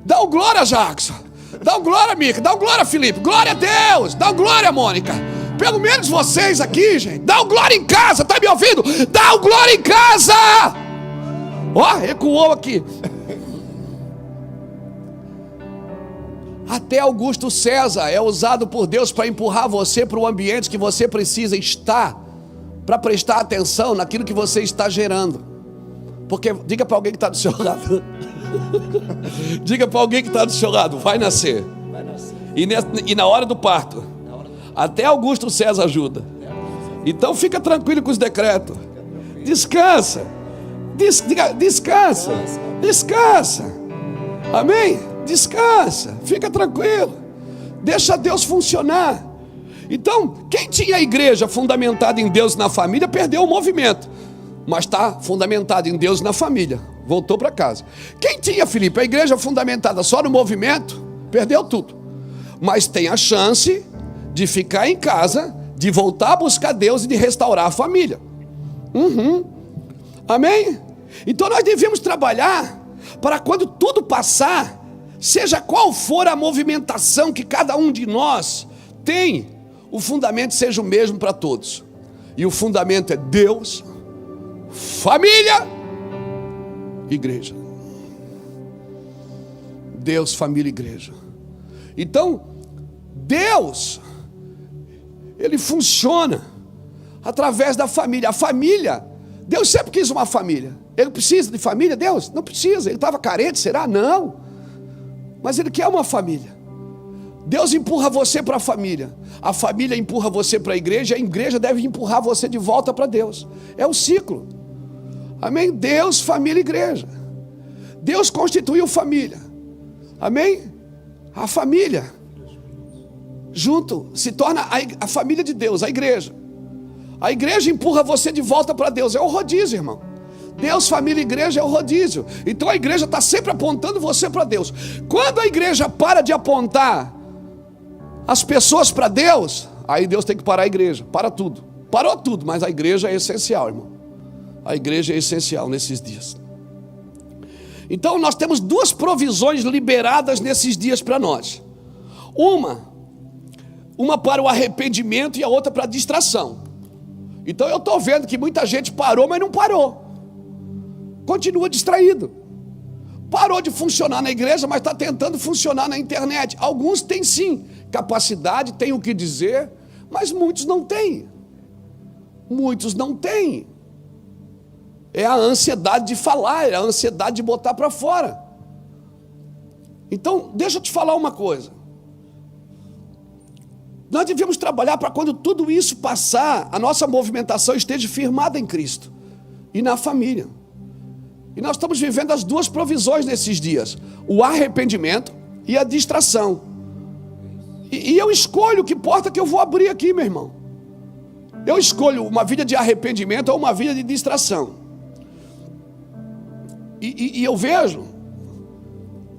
Dá um glória, Jackson. Dá um glória, Mica. Dá um glória, Felipe. Glória a Deus. Dá um glória, Mônica. Pelo menos vocês aqui, gente. Dá um glória em casa. Está me ouvindo? Dá um glória em casa. Recuou aqui. Até Augusto César é usado por Deus para empurrar você para o ambiente que você precisa estar, para prestar atenção naquilo que você está gerando. Porque, diga para alguém que está do seu lado, diga para alguém que está do seu lado, vai nascer. E na hora do parto, até Augusto César ajuda. Então fica tranquilo com os decretos. Descansa. Descansa. Amém? Descansa, fica tranquilo, deixa Deus funcionar. Então, quem tinha a igreja fundamentada em Deus na família, perdeu o movimento, mas está fundamentado em Deus na família, voltou para casa. Quem tinha, Felipe, a igreja fundamentada só no movimento, perdeu tudo, mas tem a chance de ficar em casa, de voltar a buscar Deus e de restaurar a família. Amém? Então nós devemos trabalhar para quando tudo passar, seja qual for a movimentação que cada um de nós tem, o fundamento seja o mesmo para todos. E o fundamento é Deus, família, igreja. Deus, família, igreja. Então, Deus, Ele funciona através da família. A família, Deus sempre quis uma família. Ele precisa de família? Deus? Não precisa. Ele estava carente, será? Não. Mas Ele quer uma família. Deus empurra você para a família empurra você para a igreja deve empurrar você de volta para Deus. É o ciclo. Amém? Deus, família, igreja. Deus constituiu família. Amém? A família junto se torna a família de Deus, a igreja. A igreja empurra você de volta para Deus. É o rodízio, irmão. Deus, família, igreja é o rodízio. Então a igreja está sempre apontando você para Deus. Quando a igreja para de apontar as pessoas para Deus, aí Deus tem que parar a igreja. Para tudo. Parou tudo, mas a igreja é essencial, irmão. A igreja é essencial nesses dias. Então nós temos duas provisões liberadas nesses dias para nós. Uma para o arrependimento e a outra para a distração. Então eu estou vendo que muita gente parou, mas não parou. Continua distraído. Parou de funcionar na igreja, mas está tentando funcionar na internet. Alguns têm sim capacidade, têm o que dizer, mas muitos não têm. Muitos não têm. É a ansiedade de falar, é a ansiedade de botar para fora. Então, deixa eu te falar uma coisa. Nós devemos trabalhar para quando tudo isso passar, a nossa movimentação esteja firmada em Cristo e na família. E nós estamos vivendo as duas provisões nesses dias: o arrependimento e a distração. E eu escolho que porta que eu vou abrir aqui, meu irmão. Eu escolho uma vida de arrependimento ou uma vida de distração. E eu vejo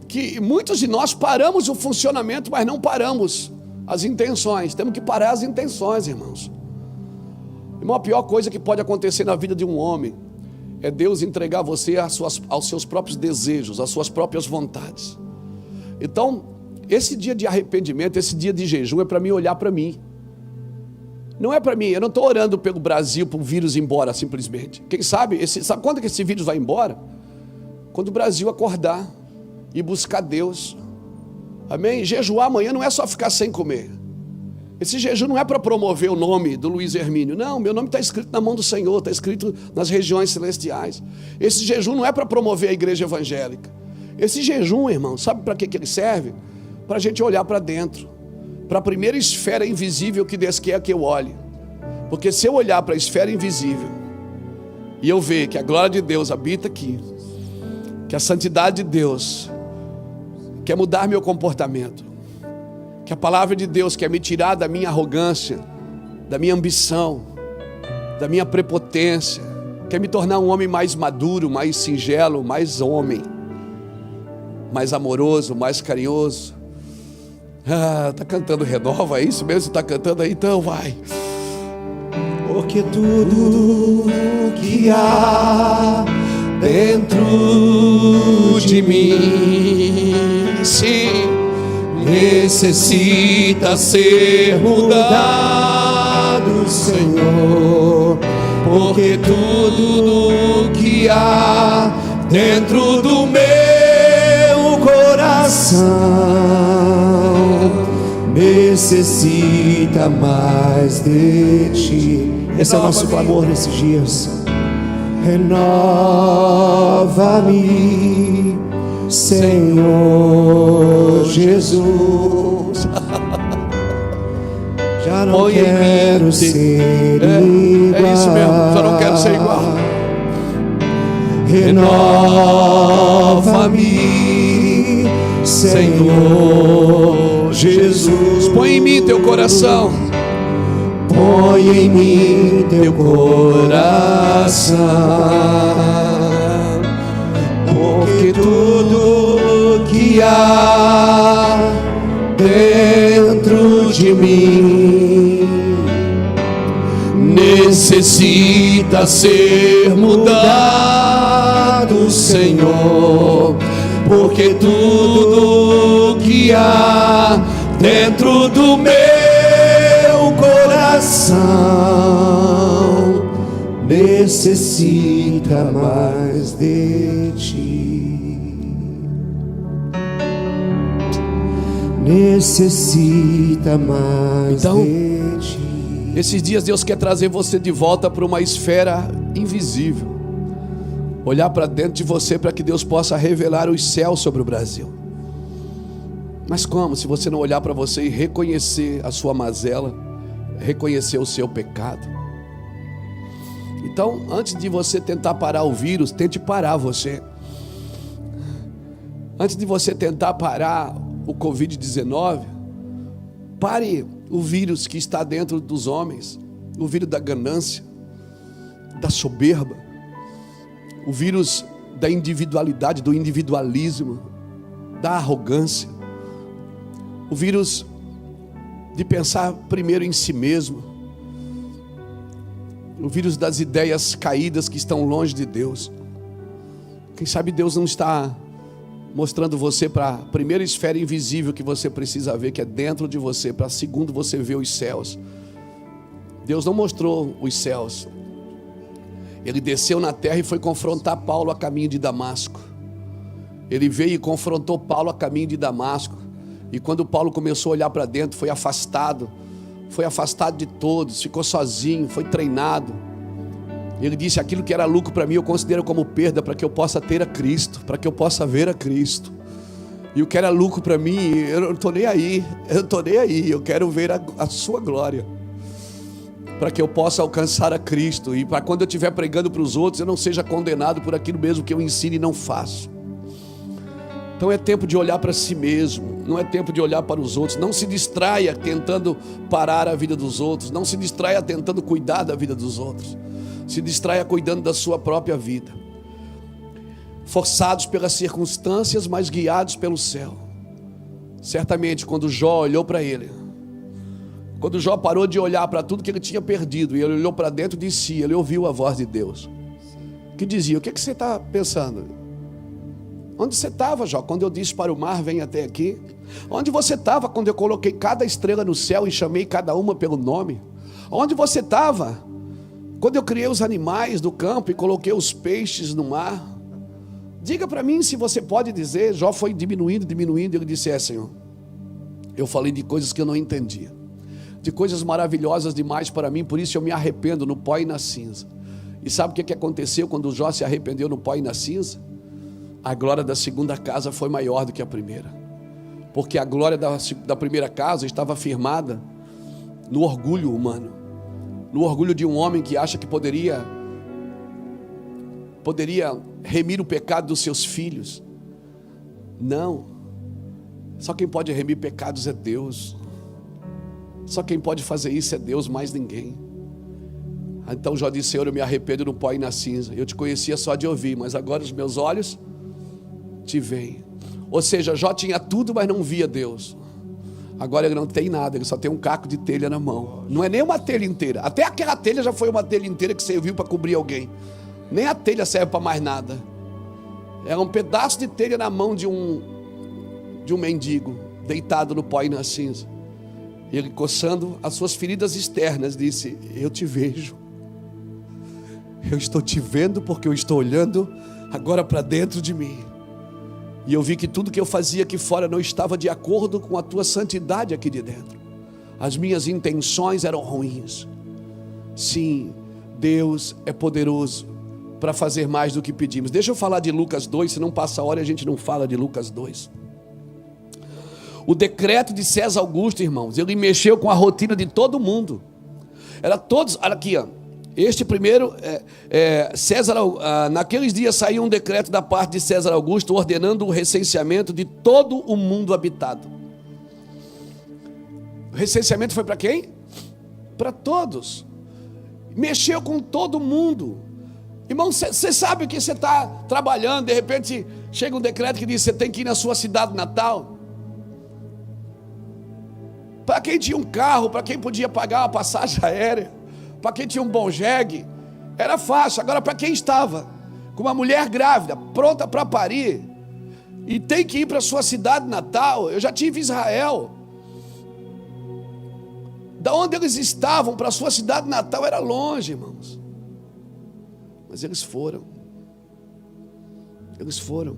que muitos de nós paramos o funcionamento, mas não paramos as intenções. Temos que parar as intenções, irmãos. Irmão, a pior coisa que pode acontecer na vida de um homem é Deus entregar você aos seus próprios desejos, às suas próprias vontades. Então, esse dia de arrependimento, esse dia de jejum é para mim olhar para mim. Não é para mim, eu não estou orando pelo Brasil, para o vírus ir embora simplesmente. Quem sabe, sabe quando que esse vírus vai embora? Quando o Brasil acordar e buscar Deus. Amém? Jejuar amanhã não é só ficar sem comer. Esse jejum não é para promover o nome do Luiz Hermínio. Não, meu nome está escrito na mão do Senhor, está escrito nas regiões celestiais. Esse jejum não é para promover a igreja evangélica. Esse jejum, irmão, sabe para que ele serve? Para a gente olhar para dentro. Para a primeira esfera invisível que Deus quer que eu olhe. Porque se eu olhar para a esfera invisível e eu ver que a glória de Deus habita aqui, que a santidade de Deus quer mudar meu comportamento, que a palavra de Deus quer me tirar da minha arrogância, da minha ambição, da minha prepotência, quer me tornar um homem mais maduro, mais singelo, mais homem, mais amoroso, mais carinhoso. Tá cantando Renova, é isso mesmo? Você está cantando aí? Então vai. Porque tudo que há dentro de mim, sim, necessita ser mudado, Senhor. Porque tudo que há dentro do meu coração necessita mais de ti. Esse é o nosso clamor nesses dias. Renova-me, Senhor Jesus. Já não quero ser igual. É isso mesmo, já não quero ser igual. Renova-me, Senhor Jesus. Põe em mim teu coração. Põe em mim teu coração. Porque tudo que há dentro de mim necessita ser mudado, Senhor. Porque tudo que há dentro do meu coração necessita mais de ti. Necessita mais de ti. Esses dias Deus quer trazer você de volta para uma esfera invisível. Olhar para dentro de você para que Deus possa revelar os céus sobre o Brasil. Mas como? Se você não olhar para você e reconhecer a sua mazela, reconhecer o seu pecado. Então, antes de você tentar parar o vírus, tente parar você. Antes de você tentar parar o Covid-19, pare o vírus que está dentro dos homens, o vírus da ganância, da soberba, o vírus da individualidade, do individualismo, da arrogância, o vírus de pensar primeiro em si mesmo, o vírus das ideias caídas que estão longe de Deus. Quem sabe Deus não está mostrando você para a primeira esfera invisível que você precisa ver, que é dentro de você, para segundo você ver os céus. Deus não mostrou os céus. Ele desceu na terra e foi confrontar Paulo a caminho de Damasco. Ele veio e confrontou Paulo a caminho de Damasco. E quando Paulo começou a olhar para dentro, foi afastado de todos, ficou sozinho, foi treinado. Ele disse: aquilo que era lucro para mim eu considero como perda, para que eu possa ter a Cristo, para que eu possa ver a Cristo. E o que era lucro para mim, eu não estou nem aí, eu quero ver a sua glória, para que eu possa alcançar a Cristo, e para quando eu estiver pregando para os outros, eu não seja condenado por aquilo mesmo que eu ensino e não faço. Então é tempo de olhar para si mesmo, não é tempo de olhar para os outros. Não se distraia tentando parar a vida dos outros, não se distraia tentando cuidar da vida dos outros, se distraia cuidando da sua própria vida. Forçados pelas circunstâncias, mas guiados pelo céu. Certamente quando Jó olhou para ele, Quando Jó parou de olhar para tudo que ele tinha perdido e ele olhou para dentro de si, ele ouviu a voz de Deus, que dizia: o que você está pensando? Onde você estava, Jó, quando eu disse para o mar, vem até aqui? Onde você estava quando eu coloquei cada estrela no céu e chamei cada uma pelo nome? Onde você estava quando eu criei os animais do campo e coloquei os peixes no mar? Diga para mim se você pode dizer. Jó foi diminuindo, e ele disse: Senhor, eu falei de coisas que eu não entendia, de coisas maravilhosas demais para mim, por isso eu me arrependo no pó e na cinza. E sabe o que aconteceu quando Jó se arrependeu no pó e na cinza? A glória da segunda casa foi maior do que a primeira, porque a glória da primeira casa estava firmada no orgulho humano, no orgulho de um homem que acha que poderia remir o pecado dos seus filhos. Não, só quem pode remir pecados é Deus, só quem pode fazer isso é Deus, mais ninguém. Então Jó disse: Senhor, eu me arrependo no pó e na cinza, eu te conhecia só de ouvir, mas agora os meus olhos te veem. Ou seja, Jó tinha tudo, mas não via Deus. Agora ele não tem nada, ele só tem um caco de telha na mão. Não é nem uma telha inteira, até aquela telha já foi uma telha inteira que serviu para cobrir alguém. Nem a telha serve para mais nada. É um pedaço de telha na mão de um mendigo, deitado no pó e na cinza. Ele, coçando as suas feridas externas, disse: eu te vejo, eu estou te vendo, porque eu estou olhando agora para dentro de mim, e eu vi que tudo que eu fazia aqui fora não estava de acordo com a tua santidade aqui de dentro. As minhas intenções eram ruins. Sim, Deus é poderoso para fazer mais do que pedimos. Deixa eu falar de Lucas 2, se não passa a hora e a gente não fala de Lucas 2. O decreto de César Augusto, irmãos, ele mexeu com a rotina de todo mundo. Era todos, olha aqui, ó. Este primeiro, César, naqueles dias saiu um decreto da parte de César Augusto ordenando o recenseamento de todo o mundo habitado. O recenseamento foi para quem? Para todos. Mexeu com todo mundo. Irmão, você sabe que você está trabalhando, de repente chega um decreto que diz: você tem que ir na sua cidade natal. Para quem tinha um carro, para quem podia pagar uma passagem aérea, para quem tinha um bom jegue, era fácil. Agora, para quem estava com uma mulher grávida, pronta para parir, e tem que ir para a sua cidade natal. Eu já tive em Israel. Da onde eles estavam para a sua cidade natal era longe, irmãos. Mas eles foram. Eles foram.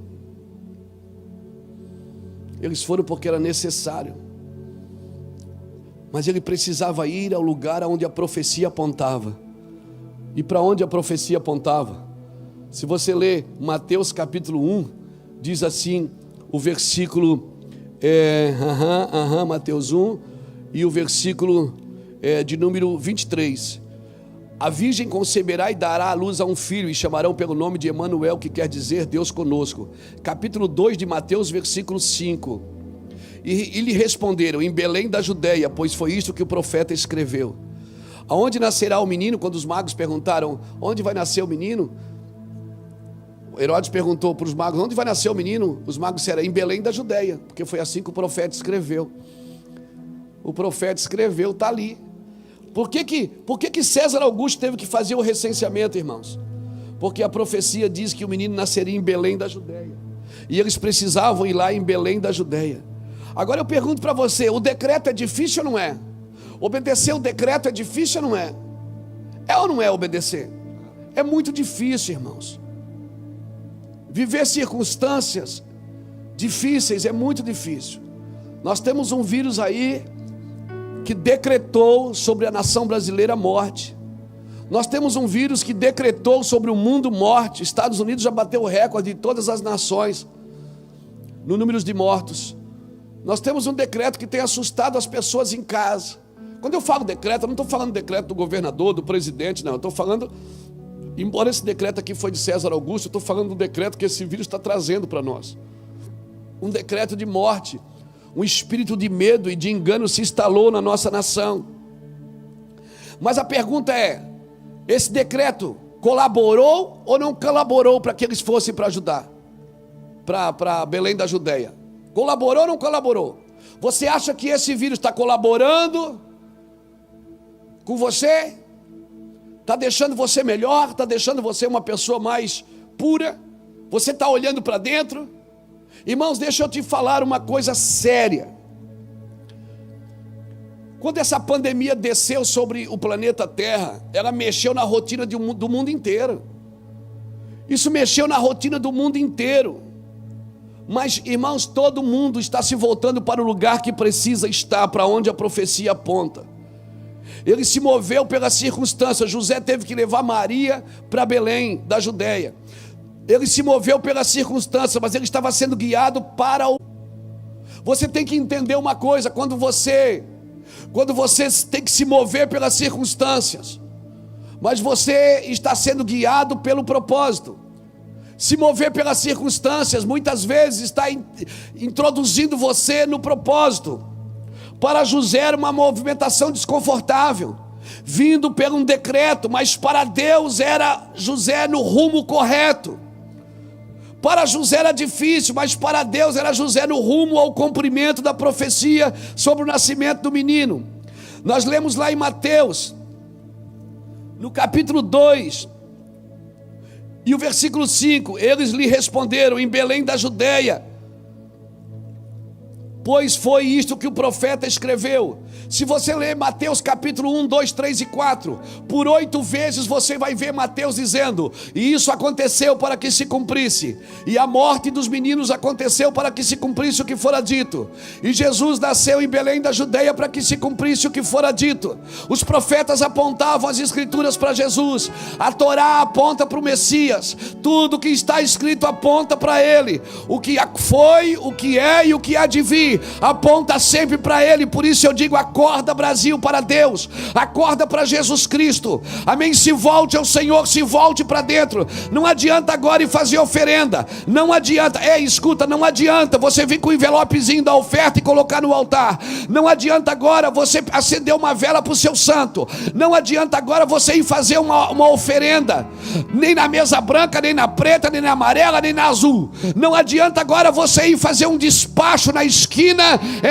Eles foram porque era necessário. Mas ele precisava ir ao lugar onde a profecia apontava. E para onde a profecia apontava? Se você ler Mateus capítulo 1, diz assim, o versículo Mateus 1 e o versículo de número 23. A virgem conceberá e dará à luz a um filho, e chamarão pelo nome de Emanuel, que quer dizer Deus conosco. Capítulo 2 de Mateus, versículo 5. E lhe responderam: em Belém da Judeia, pois foi isto que o profeta escreveu. Aonde nascerá o menino? Quando os magos perguntaram: onde vai nascer o menino? Herodes perguntou para os magos: onde vai nascer o menino? Os magos disseram: em Belém da Judeia, porque foi assim que o profeta escreveu. O profeta escreveu, está ali. Por que César Augusto teve que fazer o recenseamento, irmãos? Porque a profecia diz que o menino nasceria em Belém da Judeia, e eles precisavam ir lá em Belém da Judeia. Agora eu pergunto para você: o decreto é difícil ou não é? Obedecer o decreto é difícil ou não é? É ou não é obedecer? É muito difícil, irmãos. Viver circunstâncias difíceis é muito difícil. Nós temos um vírus aí que decretou sobre a nação brasileira morte. Nós temos um vírus que decretou sobre o mundo morte. Estados Unidos já bateu o recorde de todas as nações no número de mortos. Nós temos um decreto que tem assustado as pessoas em casa. Quando eu falo decreto, eu não estou falando decreto do governador, do presidente, não. Eu estou falando, embora esse decreto aqui foi de César Augusto, eu estou falando do decreto que esse vírus está trazendo para nós. Um decreto de morte. Um espírito de medo e de engano se instalou na nossa nação. Mas a pergunta é: esse decreto colaborou ou não colaborou para que eles fossem para ajudar? Para Belém da Judeia. Colaborou ou não colaborou? Você acha que esse vírus está colaborando com você? Está deixando você melhor? Está deixando você uma pessoa mais pura? Você está olhando para dentro? Irmãos, deixa eu te falar uma coisa séria. Quando essa pandemia desceu sobre o planeta Terra, ela mexeu na rotina do mundo inteiro. Isso mexeu na rotina do mundo inteiro. Mas, irmãos, todo mundo está se voltando para o lugar que precisa estar, para onde a profecia aponta. Ele se moveu pelas circunstâncias. José teve que levar Maria para Belém, da Judéia. Ele se moveu pelas circunstâncias, mas ele estava sendo guiado para o... Você tem que entender uma coisa, quando você tem que se mover pelas circunstâncias, mas você está sendo guiado pelo propósito. Se mover pelas circunstâncias, muitas vezes está introduzindo você no propósito. Para José era uma movimentação desconfortável, vindo por um decreto, mas para Deus era José no rumo correto. Para José era difícil, mas para Deus era José no rumo ao cumprimento da profecia sobre o nascimento do menino. Nós lemos lá em Mateus, no capítulo 2, e o versículo 5, eles lhe responderam: em Belém da Judeia, pois foi isto que o profeta escreveu. Se você ler Mateus capítulo 1, 2, 3 e 4, por 8 vezes você vai ver Mateus dizendo: e isso aconteceu para que se cumprisse, e a morte dos meninos aconteceu para que se cumprisse o que fora dito, e Jesus nasceu em Belém da Judeia para que se cumprisse o que fora dito. Os profetas apontavam as escrituras para Jesus, a Torá aponta para o Messias, tudo que está escrito aponta para ele. O que foi, o que é e o que há de vir aponta sempre para ele. Por isso eu digo: acorda, Brasil, para Deus, acorda para Jesus Cristo, amém? Se volte ao Senhor, se volte para dentro. Não adianta agora ir fazer oferenda, não adianta, escuta, não adianta você vir com o envelopezinho da oferta e colocar no altar, não adianta agora você acender uma vela para o seu santo, não adianta agora você ir fazer uma oferenda, nem na mesa branca, nem na preta, nem na amarela, nem na azul. Não adianta agora você ir fazer um despacho na esquina,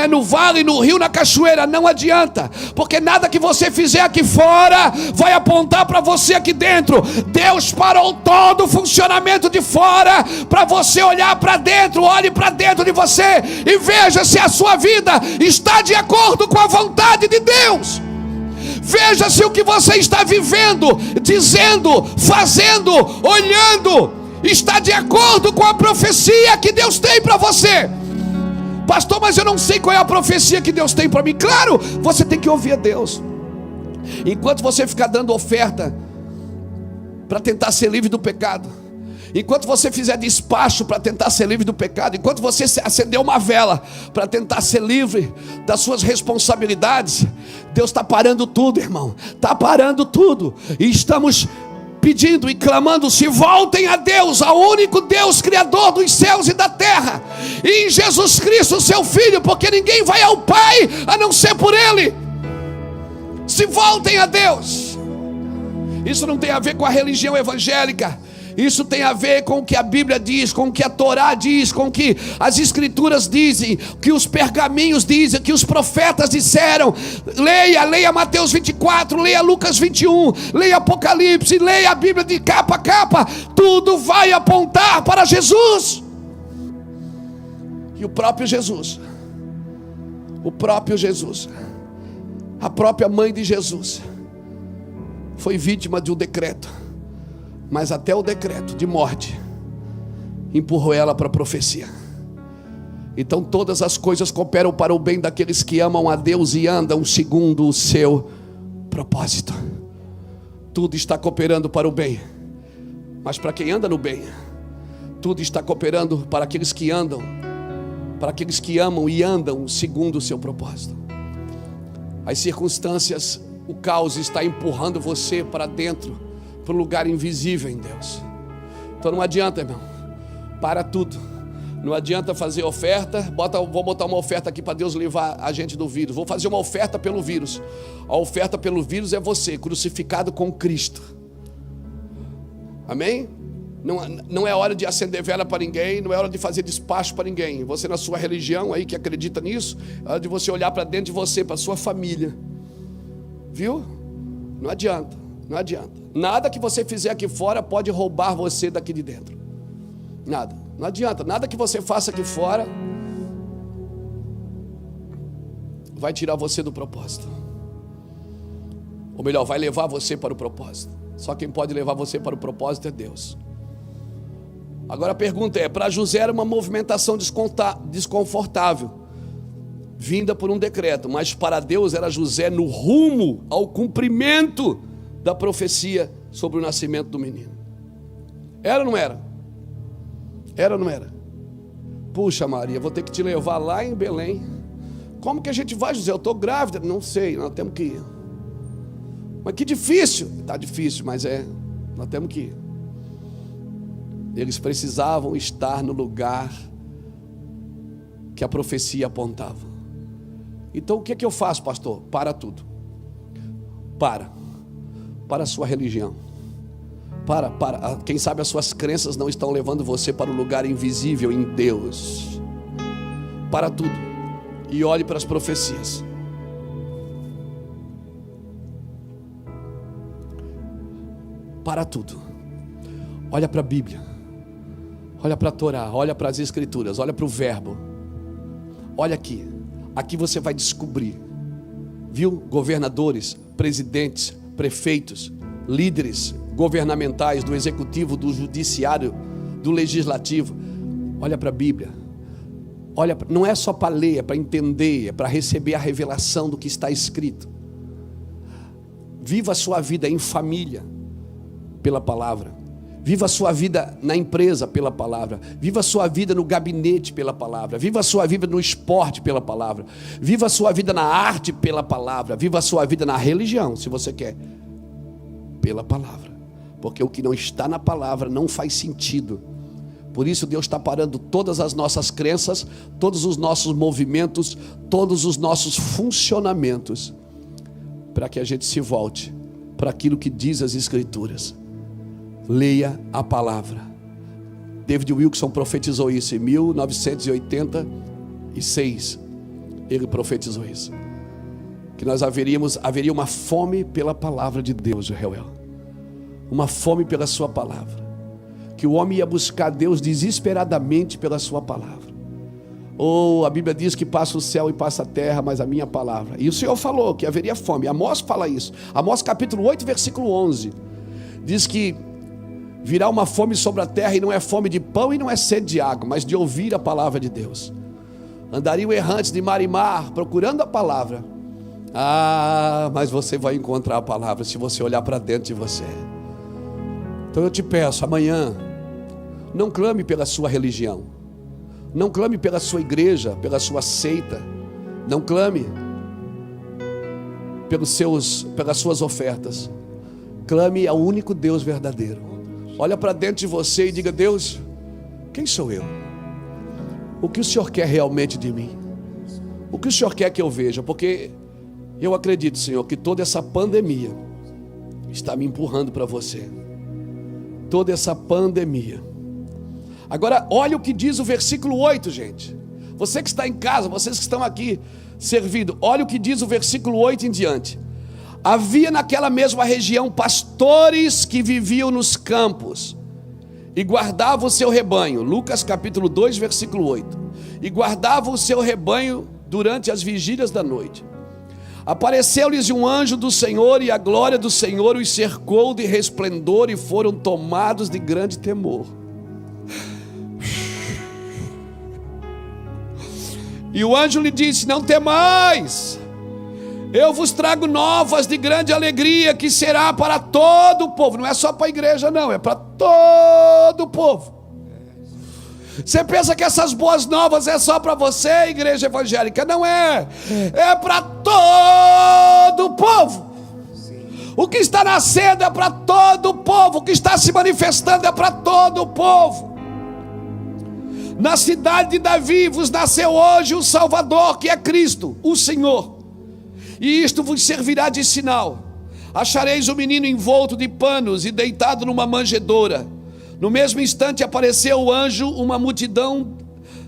no vale, no rio, na cachoeira. Não adianta, porque nada que você fizer aqui fora vai apontar para você aqui dentro. Deus parou todo o funcionamento de fora para você olhar para dentro. Olhe para dentro de você e veja se a sua vida está de acordo com a vontade de Deus. Veja se o que você está vivendo, dizendo, fazendo, olhando, está de acordo com a profecia que Deus tem para você. Pastor, mas eu não sei qual é a profecia que Deus tem para mim. Claro, você tem que ouvir a Deus. Enquanto você ficar dando oferta para tentar ser livre do pecado, enquanto você fizer despacho para tentar ser livre do pecado, enquanto você acender uma vela para tentar ser livre das suas responsabilidades, Deus está parando tudo, irmão. Está parando tudo. E estamos pedindo e clamando: se voltem a Deus, ao único Deus, Criador dos céus e da terra, e em Jesus Cristo, seu Filho, porque ninguém vai ao Pai a não ser por Ele. Se voltem a Deus. Isso não tem a ver com a religião evangélica. Isso tem a ver com o que a Bíblia diz, com o que a Torá diz, com o que as Escrituras dizem, que os pergaminhos dizem, que os profetas disseram. Leia Mateus 24, leia Lucas 21, leia Apocalipse, leia a Bíblia de capa a capa. Tudo vai apontar para Jesus. E o próprio Jesus, a própria mãe de Jesus, foi vítima de um decreto. Mas até o decreto de morte empurrou ela para a profecia. Então todas as coisas cooperam para o bem daqueles que amam a Deus e andam segundo o seu propósito. Tudo está cooperando para o bem. Mas para quem anda no bem, tudo está cooperando para aqueles que andam, para aqueles que amam e andam segundo o seu propósito. As circunstâncias, o caos está empurrando você para dentro, para um lugar invisível em Deus. Então não adianta, irmão, para tudo. Não adianta fazer oferta. Vou botar uma oferta aqui para Deus livrar a gente do vírus. Vou fazer uma oferta pelo vírus. A oferta pelo vírus é você, crucificado com Cristo. Amém? Não é hora de acender vela para ninguém, não é hora de fazer despacho para ninguém. Você na sua religião aí que acredita nisso, é hora de você olhar para dentro de você, para a sua família. Viu? Não adianta, não adianta. Nada que você fizer aqui fora pode roubar você daqui de dentro. Nada, não adianta. Nada que você faça aqui fora vai tirar você do propósito. Ou melhor, vai levar você para o propósito. Só quem pode levar você para o propósito é Deus. Agora a pergunta é, para José era uma movimentação desconfortável, vinda por um decreto, mas para Deus era José no rumo ao cumprimento da profecia sobre o nascimento do menino. Era ou não era? Era ou não era? Puxa, Maria, vou ter que te levar lá em Belém. Como que a gente vai, José? Eu estou grávida. Não sei, nós temos que ir. Mas que difícil. Está difícil, mas nós temos que ir. Eles precisavam estar no lugar que a profecia apontava. Então o que eu faço, pastor? Para tudo. Para a sua religião. Quem sabe as suas crenças não estão levando você para o lugar invisível em Deus. Para tudo e olhe para as profecias. Para tudo. Olha para a Bíblia. Olha para a Torá, olha para as Escrituras, olha para o verbo. Olha aqui. Aqui você vai descobrir. Viu? Governadores, presidentes, prefeitos, líderes governamentais, do executivo, do judiciário, do legislativo. Olha para a Bíblia. Não é só para ler, é para entender, é para receber a revelação do que está escrito. Viva a sua vida em família pela palavra. Viva a sua vida na empresa pela palavra. Viva a sua vida no gabinete pela palavra. Viva a sua vida no esporte pela palavra. Viva a sua vida na arte pela palavra. Viva a sua vida na religião, se você quer, pela palavra. Porque o que não está na palavra não faz sentido. Por isso Deus está parando todas as nossas crenças, todos os nossos movimentos, todos os nossos funcionamentos, para que a gente se volte para aquilo que diz as Escrituras. Leia a palavra. David Wilkerson profetizou isso em 1986. Ele profetizou isso, que nós haveria uma fome pela palavra de Deus, Joel. Uma fome pela sua palavra. Que o homem ia buscar Deus desesperadamente pela sua palavra. A Bíblia diz que passa o céu e passa a terra, mas a minha palavra. E o Senhor falou que haveria fome. Amós fala isso. Amós capítulo 8, versículo 11. Diz que virá uma fome sobre a terra, e não é fome de pão e não é sede de água, mas de ouvir a palavra de Deus. Andariam errantes de mar em mar, procurando a palavra. Mas você vai encontrar a palavra se você olhar para dentro de você. Então eu te peço, amanhã, não clame pela sua religião, não clame pela sua igreja, pela sua seita, não clame pelas suas ofertas, clame ao único Deus verdadeiro. Olha para dentro de você e diga: Deus, quem sou eu? O que o Senhor quer realmente de mim? O que o Senhor quer que eu veja? Porque eu acredito, Senhor, que toda essa pandemia está me empurrando para você. Toda essa pandemia. Agora, olha o que diz o versículo 8, gente. Você que está em casa, vocês que estão aqui servindo, olha o que diz o versículo 8 em diante. Havia naquela mesma região pastores que viviam nos campos e guardavam o seu rebanho. Lucas capítulo 2, versículo 8. E guardavam o seu rebanho durante as vigílias da noite. Apareceu-lhes um anjo do Senhor, e a glória do Senhor os cercou de resplendor, e foram tomados de grande temor. E o anjo lhe disse: não temais, eu vos trago novas de grande alegria, que será para todo o povo. Não é só para a igreja não, é para todo o povo. Você pensa que essas boas novas é só para você, igreja evangélica? Não é. É para todo o povo. O que está nascendo é para todo o povo. O que está se manifestando é para todo o povo. Na cidade de Davi vos nasceu hoje o Salvador, que é Cristo, o Senhor. E isto vos servirá de sinal: achareis o menino envolto de panos e deitado numa manjedoura. No mesmo instante apareceu o anjo, uma multidão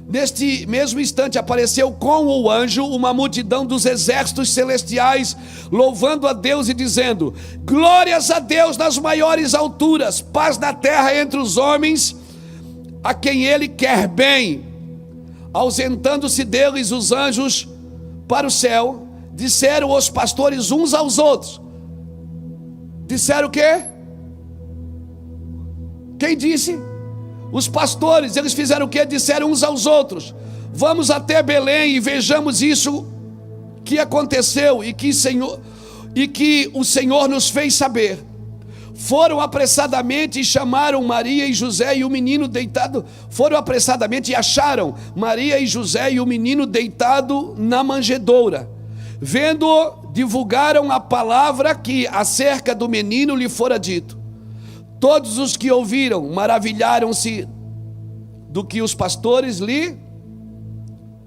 Neste mesmo instante apareceu com o anjo uma multidão dos exércitos celestiais, louvando a Deus e dizendo: glórias a Deus nas maiores alturas, paz na terra entre os homens, a quem Ele quer bem. Ausentando-se deles os anjos para o céu, disseram os pastores uns aos outros. Disseram o quê? Quem disse? Os pastores. Eles fizeram o quê? Disseram uns aos outros: vamos até Belém e vejamos isso que aconteceu e que o Senhor nos fez saber. Foram apressadamente e chamaram Maria e José e o menino deitado. Foram apressadamente e acharam Maria e José e o menino deitado na manjedoura. Vendo-o, divulgaram a palavra que acerca do menino lhe fora dito. Todos os que ouviram maravilharam-se do que os pastores lhe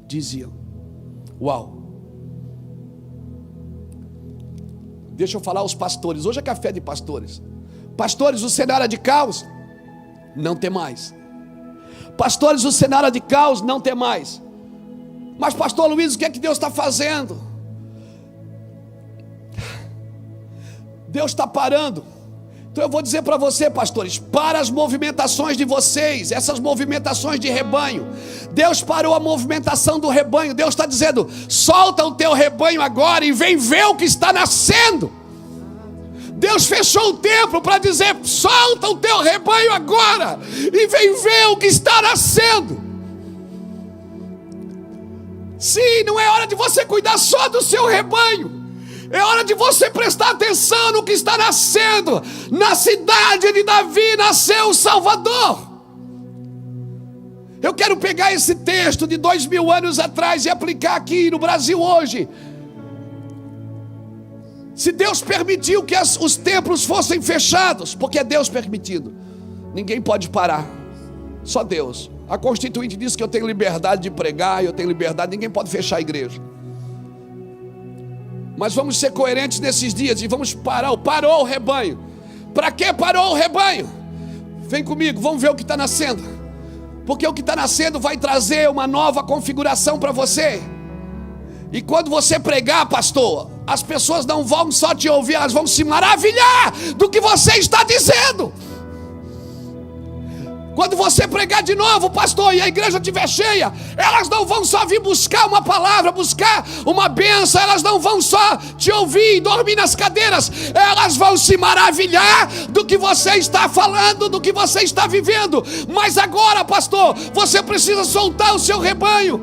diziam. Uau! Deixa eu falar aos pastores. Hoje é café de pastores. Pastores, o cenário é de caos? Não tem mais. Pastores, o cenário é de caos? Não tem mais. Mas pastor Luiz, o que é que Deus está fazendo? Deus está parando. Então eu vou dizer para você, pastores, para as movimentações de vocês, essas movimentações de rebanho. Deus parou a movimentação do rebanho. Deus está dizendo: solta o teu rebanho agora e vem ver o que está nascendo. Deus fechou o templo para dizer: solta o teu rebanho agora e vem ver o que está nascendo. Sim, não é hora de você cuidar só do seu rebanho. É hora de você prestar atenção no que está nascendo. Na cidade de Davi nasceu o Salvador. Eu quero pegar esse texto de 2000 anos atrás e aplicar aqui no Brasil hoje. Se Deus permitiu que os templos fossem fechados, porque é Deus permitindo, ninguém pode parar, só Deus. A Constituinte diz que eu tenho liberdade de pregar, eu tenho liberdade, ninguém pode fechar a igreja. Mas vamos ser coerentes nesses dias e vamos parar. Parou o rebanho. Para que parou o rebanho? Vem comigo, vamos ver o que está nascendo. Porque o que está nascendo vai trazer uma nova configuração para você. E quando você pregar, pastor, as pessoas não vão só te ouvir, elas vão se maravilhar do que você está dizendo. Quando você pregar de novo, pastor, e a igreja estiver cheia, elas não vão só vir buscar uma palavra, buscar uma bênção, elas não vão só te ouvir e dormir nas cadeiras, elas vão se maravilhar do que você está falando, do que você está vivendo. Mas agora, pastor, você precisa soltar o seu rebanho.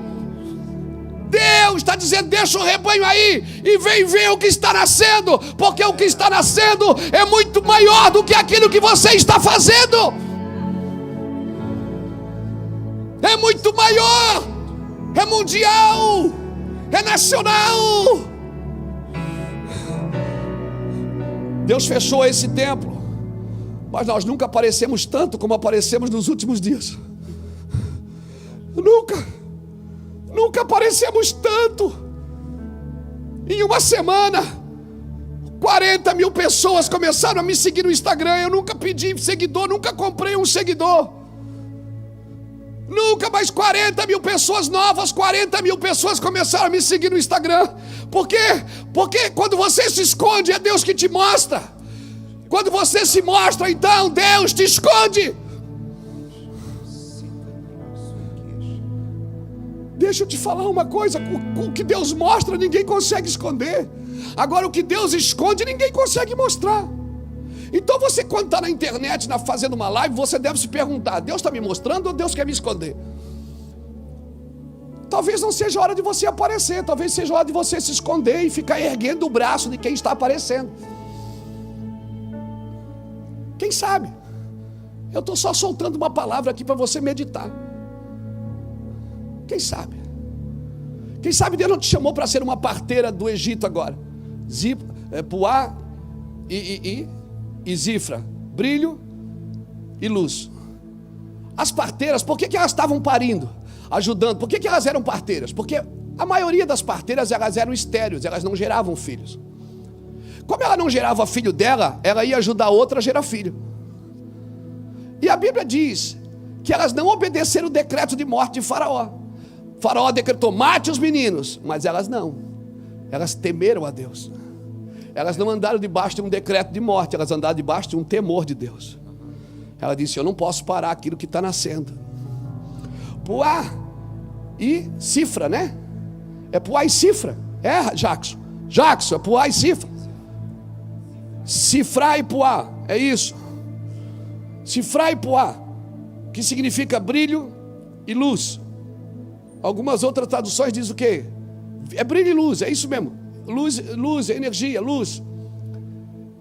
Deus está dizendo: deixa o rebanho aí e vem ver o que está nascendo, porque o que está nascendo é muito maior do que aquilo que você está fazendo. É muito maior, é mundial, é nacional. Deus fechou esse templo, mas nós nunca aparecemos tanto como aparecemos nos últimos dias. Nunca aparecemos tanto. Em uma semana 40 mil pessoas começaram a me seguir no Instagram. Eu nunca pedi seguidor, nunca comprei um seguidor. Nunca mais 40 mil pessoas novas, 40 mil pessoas começaram a me seguir no Instagram. Por quê? Porque quando você se esconde, é Deus que te mostra. Quando você se mostra, então Deus te esconde. Deixa eu te falar uma coisa: o que Deus mostra, ninguém consegue esconder. Agora, o que Deus esconde, ninguém consegue mostrar. Então você, quando está na internet, fazendo uma live, você deve se perguntar: Deus está me mostrando ou Deus quer me esconder? Talvez não seja hora de você aparecer, talvez seja hora de você se esconder e ficar erguendo o braço de quem está aparecendo. Quem sabe? Eu estou só soltando uma palavra aqui para você meditar. Quem sabe? Quem sabe Deus não te chamou para ser uma parteira do Egito agora? Puá e Zifra, brilho e luz. As parteiras, por que elas estavam parindo, ajudando? Por que elas eram parteiras? Porque a maioria das parteiras, elas eram estéreis, elas não geravam filhos. Como ela não gerava filho dela, ela ia ajudar a outra a gerar filho. E a Bíblia diz que elas não obedeceram o decreto de morte de Faraó. Faraó decretou: mate os meninos. Mas elas não. Elas temeram a Deus. Elas não andaram debaixo de um decreto de morte. Elas andaram debaixo de um temor de Deus. Ela disse: eu não posso parar aquilo que está nascendo. Puá e Cifra, né? É Puá e Cifra. É, Jackson, é Puá e Cifra. Cifrar e Puá, é isso. Cifrar e Puá, que significa brilho e luz. Algumas outras traduções dizem o quê? É brilho e luz, é isso mesmo. Luz, energia, luz.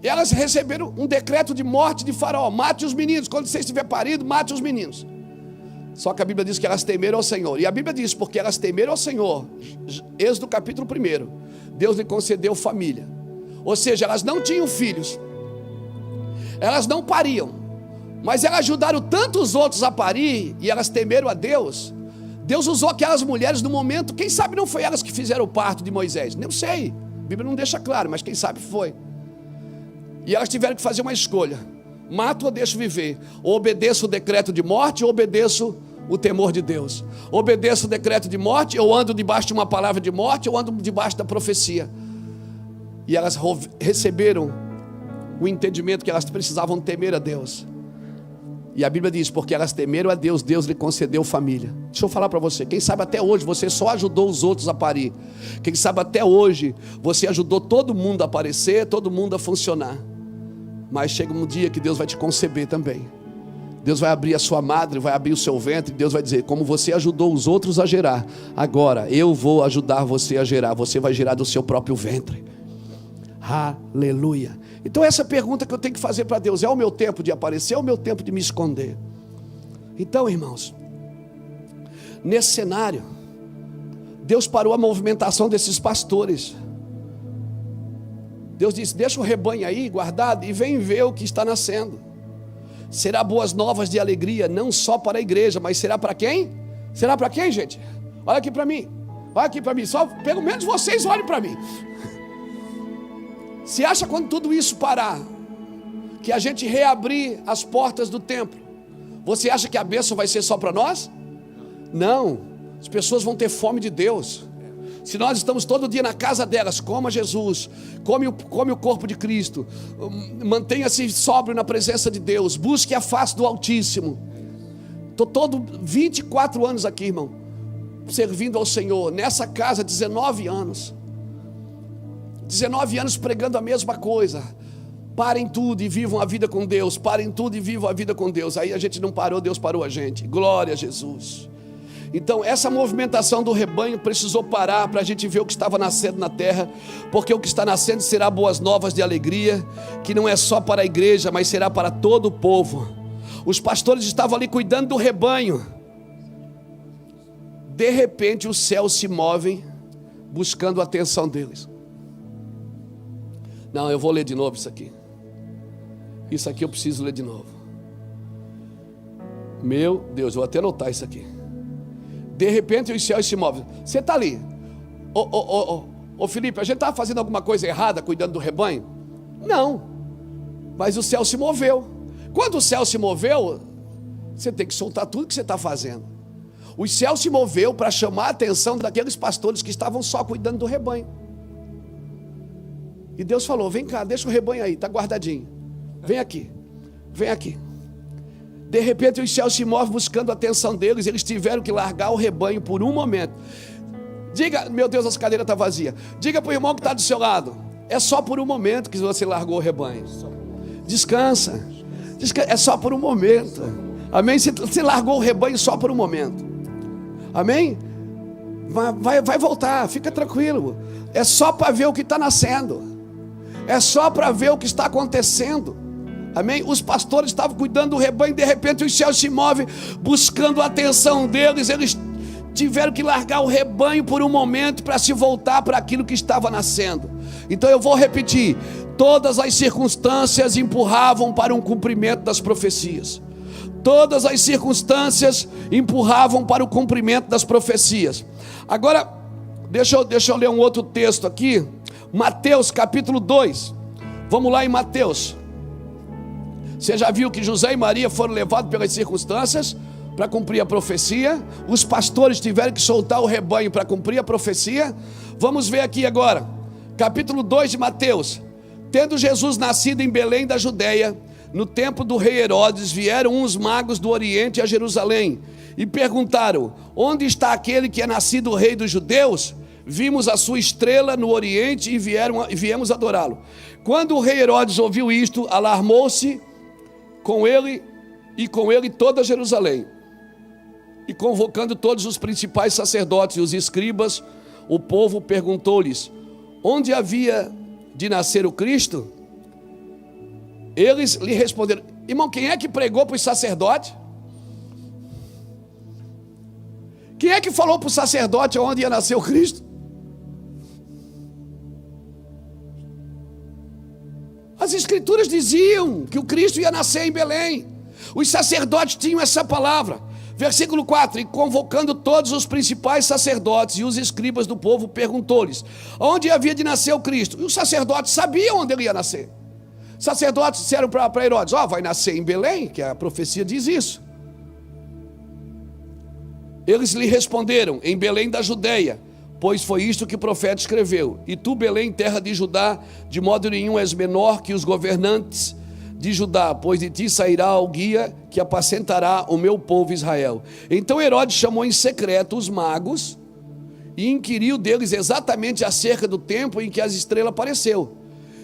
E elas receberam um decreto de morte de Faraó: mate os meninos, quando você estiver parido, mate os meninos. Só que a Bíblia diz que elas temeram ao Senhor. E a Bíblia diz: porque elas temeram ao Senhor, Êxodo capítulo 1, Deus lhe concedeu família. Ou seja, elas não tinham filhos, elas não pariam, mas elas ajudaram tantos outros a parir, e elas temeram a Deus. Deus usou aquelas mulheres no momento. Quem sabe não foi elas que fizeram o parto de Moisés? Não sei, a Bíblia não deixa claro, mas quem sabe foi. E elas tiveram que fazer uma escolha: mato ou deixo viver? Ou obedeço o decreto de morte, ou obedeço o temor de Deus. Obedeço o decreto de morte, eu ando debaixo de uma palavra de morte, ou ando debaixo da profecia. E elas receberam o entendimento que elas precisavam temer a Deus. E a Bíblia diz: porque elas temeram a Deus, Deus lhe concedeu família. Deixa eu falar para você, quem sabe até hoje você só ajudou os outros a parir. Quem sabe até hoje você ajudou todo mundo a aparecer, todo mundo a funcionar. Mas chega um dia que Deus vai te conceber também. Deus vai abrir a sua madre, vai abrir o seu ventre. Deus vai dizer: como você ajudou os outros a gerar, agora eu vou ajudar você a gerar. Você vai gerar do seu próprio ventre. Aleluia. Então essa pergunta que eu tenho que fazer para Deus: é o meu tempo de aparecer, é o meu tempo de me esconder? Então, irmãos, nesse cenário, Deus parou a movimentação desses pastores. Deus disse: deixa o rebanho aí guardado e vem ver o que está nascendo. Será boas novas de alegria, não só para a igreja, mas será para quem? Será para quem, gente? Olha aqui para mim, olha aqui para mim, só pelo menos vocês olhem para mim. Se acha, quando tudo isso parar, que a gente reabrir as portas do templo, você acha que a bênção vai ser só para nós? Não, as pessoas vão ter fome de Deus. Se nós estamos todo dia na casa delas, coma Jesus, come o corpo de Cristo, mantenha-se sóbrio na presença de Deus, busque a face do Altíssimo. Estou todo 24 anos aqui, irmão, servindo ao Senhor, nessa casa 19 anos. 19 anos pregando a mesma coisa: parem tudo e vivam a vida com Deus, parem tudo e vivam a vida com Deus. Aí a gente não parou, Deus parou a gente, glória a Jesus. Então essa movimentação do rebanho precisou parar para a gente ver o que estava nascendo na terra, porque o que está nascendo será boas novas de alegria, que não é só para a igreja, mas será para todo o povo. Os pastores estavam ali cuidando do rebanho. De repente os céus se movem, buscando a atenção deles. Não, eu vou ler de novo isso aqui. Isso aqui eu preciso ler de novo. Meu Deus, eu vou até anotar isso aqui. De repente os céus se movem. Você está ali. Ô Felipe, a gente estava fazendo alguma coisa errada cuidando do rebanho? Não. Mas o céu se moveu. Quando o céu se moveu, você tem que soltar tudo que você está fazendo. O céu se moveu para chamar a atenção daqueles pastores que estavam só cuidando do rebanho. E Deus falou: vem cá, deixa o rebanho aí, está guardadinho. Vem aqui, vem aqui. De repente os céus se movem buscando a atenção deles. Eles tiveram que largar o rebanho por um momento. Diga, meu Deus, essa cadeira está vazia. Diga para o irmão que está do seu lado: é só por um momento que você largou o rebanho. Descansa. É só por um momento. Amém? Você largou o rebanho só por um momento. Amém? Vai voltar, fica tranquilo. É só para ver o que está nascendo. É só para ver o que está acontecendo. Amém? Os pastores estavam cuidando do rebanho. De repente os céus se movem buscando a atenção deles. Eles tiveram que largar o rebanho por um momento para se voltar para aquilo que estava nascendo. Então eu vou repetir: todas as circunstâncias empurravam para um cumprimento das profecias. Todas as circunstâncias empurravam para o cumprimento das profecias. Agora, deixa eu ler um outro texto aqui. Mateus capítulo 2. Vamos lá em Mateus. Você já viu que José e Maria foram levados pelas circunstâncias para cumprir a profecia. Os pastores tiveram que soltar o rebanho para cumprir a profecia. Vamos ver aqui agora, capítulo 2 de Mateus. Tendo Jesus nascido em Belém da Judeia, no tempo do rei Herodes, vieram uns magos do Oriente a Jerusalém e perguntaram: onde está aquele que é nascido rei dos judeus? Vimos a sua estrela no Oriente e viemos adorá-lo. Quando o rei Herodes ouviu isto, alarmou-se com ele toda Jerusalém. E convocando todos os principais sacerdotes e os escribas, o povo perguntou-lhes: onde havia de nascer o Cristo? Eles lhe responderam: irmão, quem é que pregou para os sacerdotes? Quem é que falou para o sacerdote onde ia nascer o Cristo? As escrituras diziam que o Cristo ia nascer em Belém. Os sacerdotes tinham essa palavra. Versículo 4: e convocando todos os principais sacerdotes e os escribas do povo, perguntou-lhes: onde havia de nascer o Cristo? E os sacerdotes sabiam onde ele ia nascer. Os sacerdotes disseram para Herodes: vai nascer em Belém, que a profecia diz isso. Eles lhe responderam: em Belém da Judeia, pois foi isto que o profeta escreveu: e tu, Belém, terra de Judá, de modo nenhum és menor que os governantes de Judá, pois de ti sairá o guia que apacentará o meu povo Israel. Então Herodes chamou em secreto os magos e inquiriu deles exatamente acerca do tempo em que a estrela apareceu.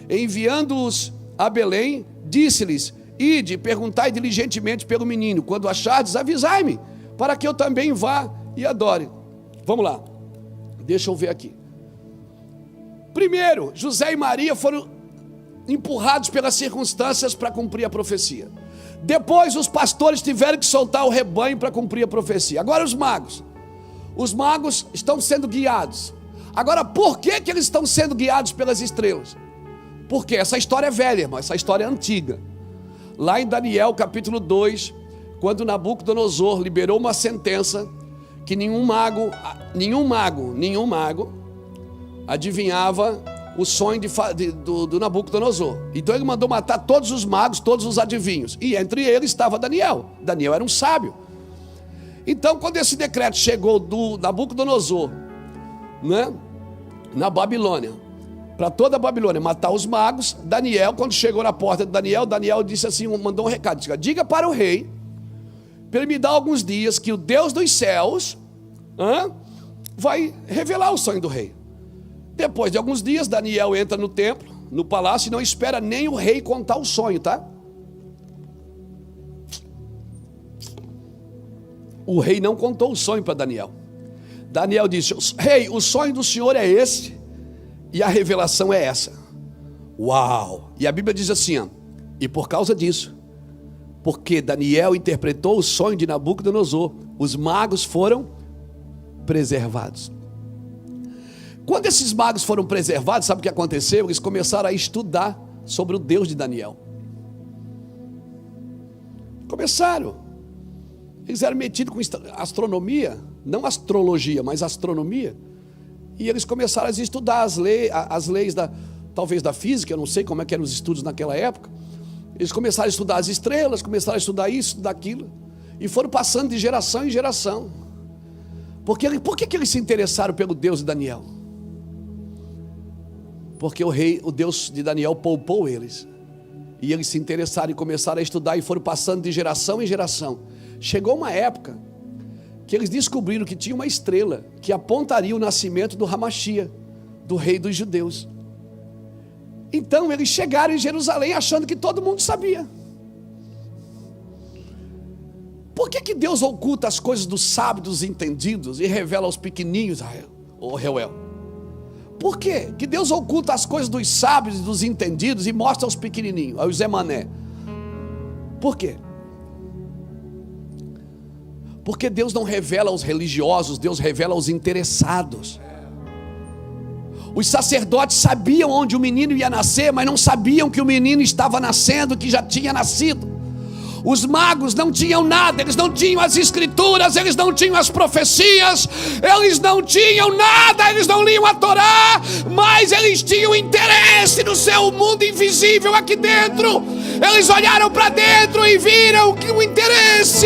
Enviando-os a Belém, disse-lhes: ide, perguntai diligentemente pelo menino, quando achardes, avisai-me, para que eu também vá e adore. Vamos lá, deixa eu ver aqui. Primeiro, José e Maria foram empurrados pelas circunstâncias para cumprir a profecia. Depois os pastores tiveram que soltar o rebanho para cumprir a profecia. Agora os magos estão sendo guiados. Agora, por que eles estão sendo guiados pelas estrelas? Porque essa história é velha, irmão, essa história é antiga. Lá em Daniel capítulo 2, quando Nabucodonosor liberou uma sentença que nenhum mago adivinhava o sonho do Nabucodonosor. Então ele mandou matar todos os magos, todos os adivinhos, e entre eles estava Daniel. Daniel era um sábio. Então, quando esse decreto chegou do Nabucodonosor, né, na Babilônia, para toda a Babilônia, matar os magos, Daniel, quando chegou na porta de Daniel disse assim, mandou um recado: diga para o rei, para ele me dar alguns dias, que o Deus dos céus vai revelar o sonho do rei. Depois de alguns dias, Daniel entra no templo, no palácio, e não espera nem o rei contar o sonho, tá? O rei não contou o sonho para Daniel. Daniel disse: rei, o sonho do senhor é esse, e a revelação é essa. Uau! E a Bíblia diz assim, e por causa disso, porque Daniel interpretou o sonho de Nabucodonosor, os magos foram preservados. Quando esses magos foram preservados, sabe o que aconteceu? Eles começaram a estudar sobre o Deus de Daniel. Começaram. Eles eram metidos com astronomia, não astrologia, mas astronomia. E eles começaram a estudar as leis talvez da física, eu não sei como é que eram os estudos naquela época. Eles começaram a estudar as estrelas, começaram a estudar isso, estudar aquilo, e foram passando de geração em geração. Por que eles se interessaram pelo Deus de Daniel? Porque o Deus de Daniel poupou eles. E eles se interessaram e começaram a estudar e foram passando de geração em geração. Chegou uma época que eles descobriram que tinha uma estrela que apontaria o nascimento do Hamashia, do rei dos judeus. Então eles chegaram em Jerusalém achando que todo mundo sabia. Por que Deus oculta as coisas dos sábios, dos entendidos, e revela aos pequenininhos, Reuel? Por quê? Que Deus oculta as coisas dos sábios e dos entendidos e mostra aos pequenininhos, aos Zé Mané? Por quê? Porque Deus não revela aos religiosos, Deus revela aos interessados. Os sacerdotes sabiam onde o menino ia nascer, mas não sabiam que o menino estava nascendo, que já tinha nascido. Os magos não tinham nada, eles não tinham as escrituras, eles não tinham as profecias, eles não tinham nada, eles não liam a Torá, mas eles tinham interesse no seu mundo invisível aqui dentro. Eles olharam para dentro e viram que o interesse.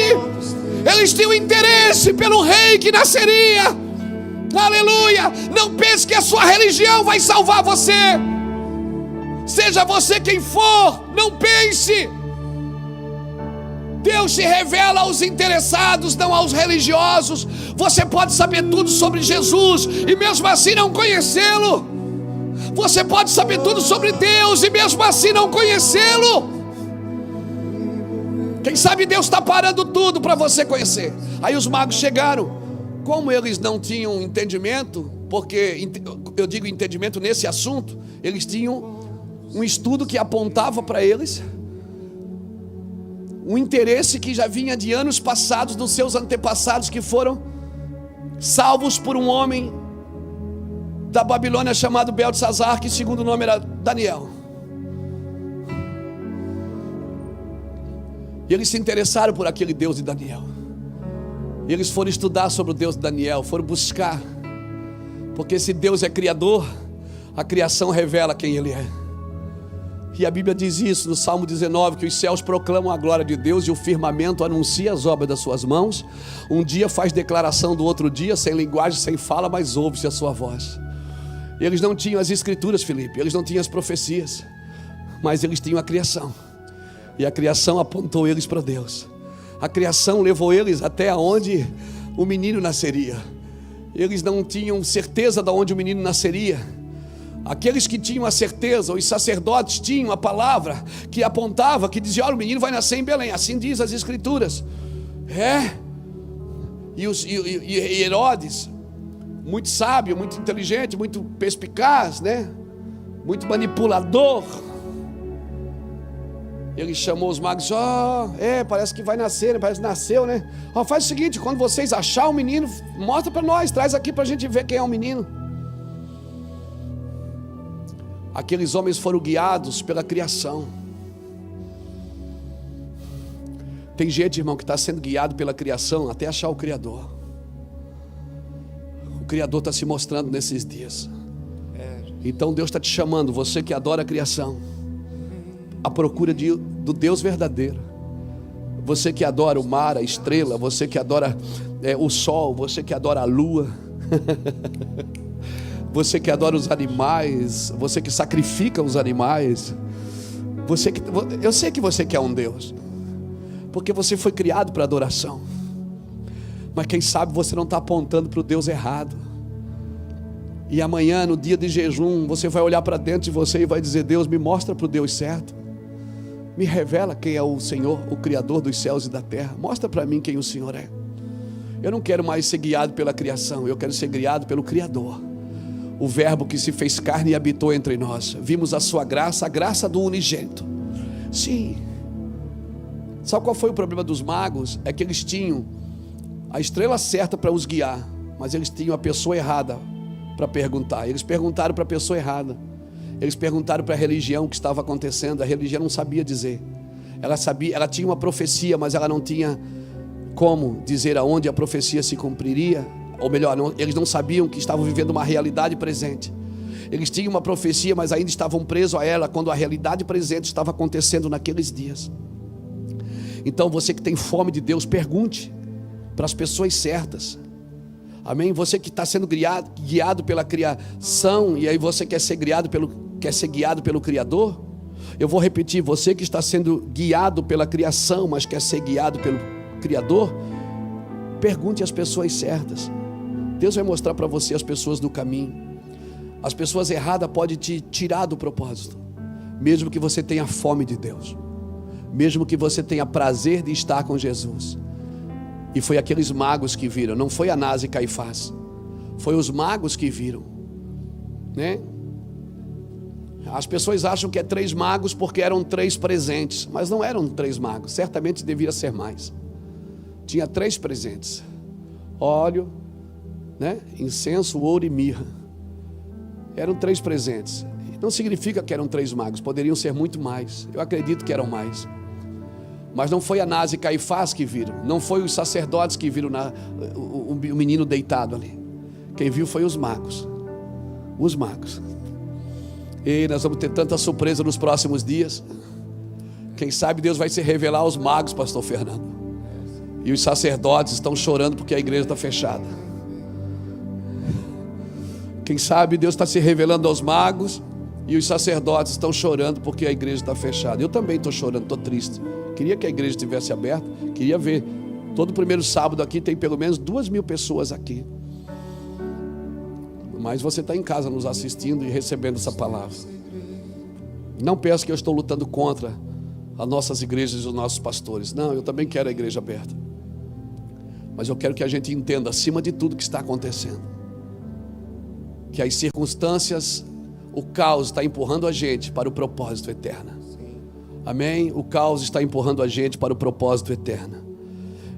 Eles tinham interesse pelo rei que nasceria. Aleluia! Não pense que a sua religião vai salvar você. Seja você quem for, não pense. Deus se revela aos interessados, não aos religiosos. Você pode saber tudo sobre Jesus e mesmo assim não conhecê-lo. Você pode saber tudo sobre Deus e mesmo assim não conhecê-lo. Quem sabe Deus está parando tudo para você conhecer. Aí os magos chegaram. Como eles não tinham entendimento, porque eu digo entendimento nesse assunto, eles tinham um estudo que apontava para eles um interesse que já vinha de anos passados dos seus antepassados, que foram salvos por um homem da Babilônia chamado Beltesazar, que segundo nome era Daniel. E eles se interessaram por aquele Deus de Daniel. E eles foram estudar sobre o Deus de Daniel, foram buscar, porque se Deus é criador, a criação revela quem Ele é. E a Bíblia diz isso no Salmo 19, que os céus proclamam a glória de Deus e o firmamento anuncia as obras das suas mãos. Um dia faz declaração do outro dia, sem linguagem, sem fala, mas ouve-se a sua voz. Eles não tinham as escrituras, Felipe, eles não tinham as profecias, mas eles tinham a criação. E a criação apontou eles para Deus. A criação levou eles até onde o menino nasceria. Eles não tinham certeza de onde o menino nasceria. Aqueles que tinham a certeza, os sacerdotes tinham a palavra que apontava, que dizia: olha, o menino vai nascer em Belém. Assim diz as escrituras. E Herodes, muito sábio, muito inteligente, muito perspicaz, né? Muito manipulador. Ele chamou os magos: parece que vai nascer, né? Parece que nasceu, né? Faz o seguinte, quando vocês acharem o menino, mostra para nós, traz aqui para a gente ver quem é o menino. Aqueles homens foram guiados pela criação. Tem gente, irmão, que está sendo guiado pela criação até achar o Criador. O Criador está se mostrando nesses dias. Então Deus está te chamando, você que adora a criação, à procura do Deus verdadeiro. Você que adora o mar, a estrela, você que adora o sol, você que adora a lua, você que adora os animais, você que sacrifica os animais, eu sei que você quer um Deus, porque você foi criado para adoração. Mas quem sabe você não está apontando para o Deus errado. E amanhã, no dia de jejum, você vai olhar para dentro de você e vai dizer: Deus, me mostra para o Deus certo. Me revela quem é o Senhor, o Criador dos céus e da terra. Mostra para mim quem o Senhor é. Eu não quero mais ser guiado pela criação, eu quero ser guiado pelo Criador. O verbo que se fez carne e habitou entre nós. Vimos a sua graça, a graça do unigênito. Sim. Sabe qual foi o problema dos magos? É que eles tinham a estrela certa para os guiar, mas eles tinham a pessoa errada para perguntar. Eles perguntaram para a pessoa errada. Eles perguntaram para a religião o que estava acontecendo. A religião não sabia dizer. Ela tinha uma profecia, mas ela não tinha como dizer aonde a profecia se cumpriria. Ou melhor, eles não sabiam que estavam vivendo uma realidade presente. Eles tinham uma profecia, mas ainda estavam presos a ela, quando a realidade presente estava acontecendo naqueles dias. Então você que tem fome de Deus, pergunte para as pessoas certas. Amém? Você que está sendo guiado pela criação, e aí você quer ser guiado pelo Criador. Eu vou repetir: você que está sendo guiado pela criação, mas quer ser guiado pelo Criador, pergunte às pessoas certas. Deus vai mostrar para você as pessoas do caminho. As pessoas erradas podem te tirar do propósito, mesmo que você tenha fome de Deus, mesmo que você tenha prazer de estar com Jesus. E foi aqueles magos que viram, não foi Anás e Caifás, foi os magos que viram, né? As pessoas acham que é 3 magos porque eram 3 presentes, mas não eram 3 magos, certamente devia ser mais. Tinha 3 presentes: óleo, né? Incenso, ouro e mirra. Eram 3 presentes. Não significa que eram 3 magos, poderiam ser muito mais. Eu acredito que eram mais. Mas não foi Anás e Caifás que viram, não foi os sacerdotes que viram o menino deitado ali. Quem viu foi os magos. Os magos. E nós vamos ter tanta surpresa nos próximos dias. Quem sabe Deus vai se revelar aos magos, pastor Fernando. E os sacerdotes estão chorando porque a igreja está fechada. Quem sabe Deus está se revelando aos magos e os sacerdotes estão chorando porque a igreja está fechada. Eu também estou chorando, estou triste. Queria que a igreja estivesse aberta, queria ver. Todo primeiro sábado aqui tem pelo menos 2.000 pessoas aqui. Mas você está em casa nos assistindo e recebendo essa palavra. Não pense que eu estou lutando contra as nossas igrejas e os nossos pastores. Não, eu também quero a igreja aberta. Mas eu quero que a gente entenda, acima de tudo, o que está acontecendo. Que as circunstâncias, o caos está empurrando a gente para o propósito eterno. Amém? O caos está empurrando a gente para o propósito eterno.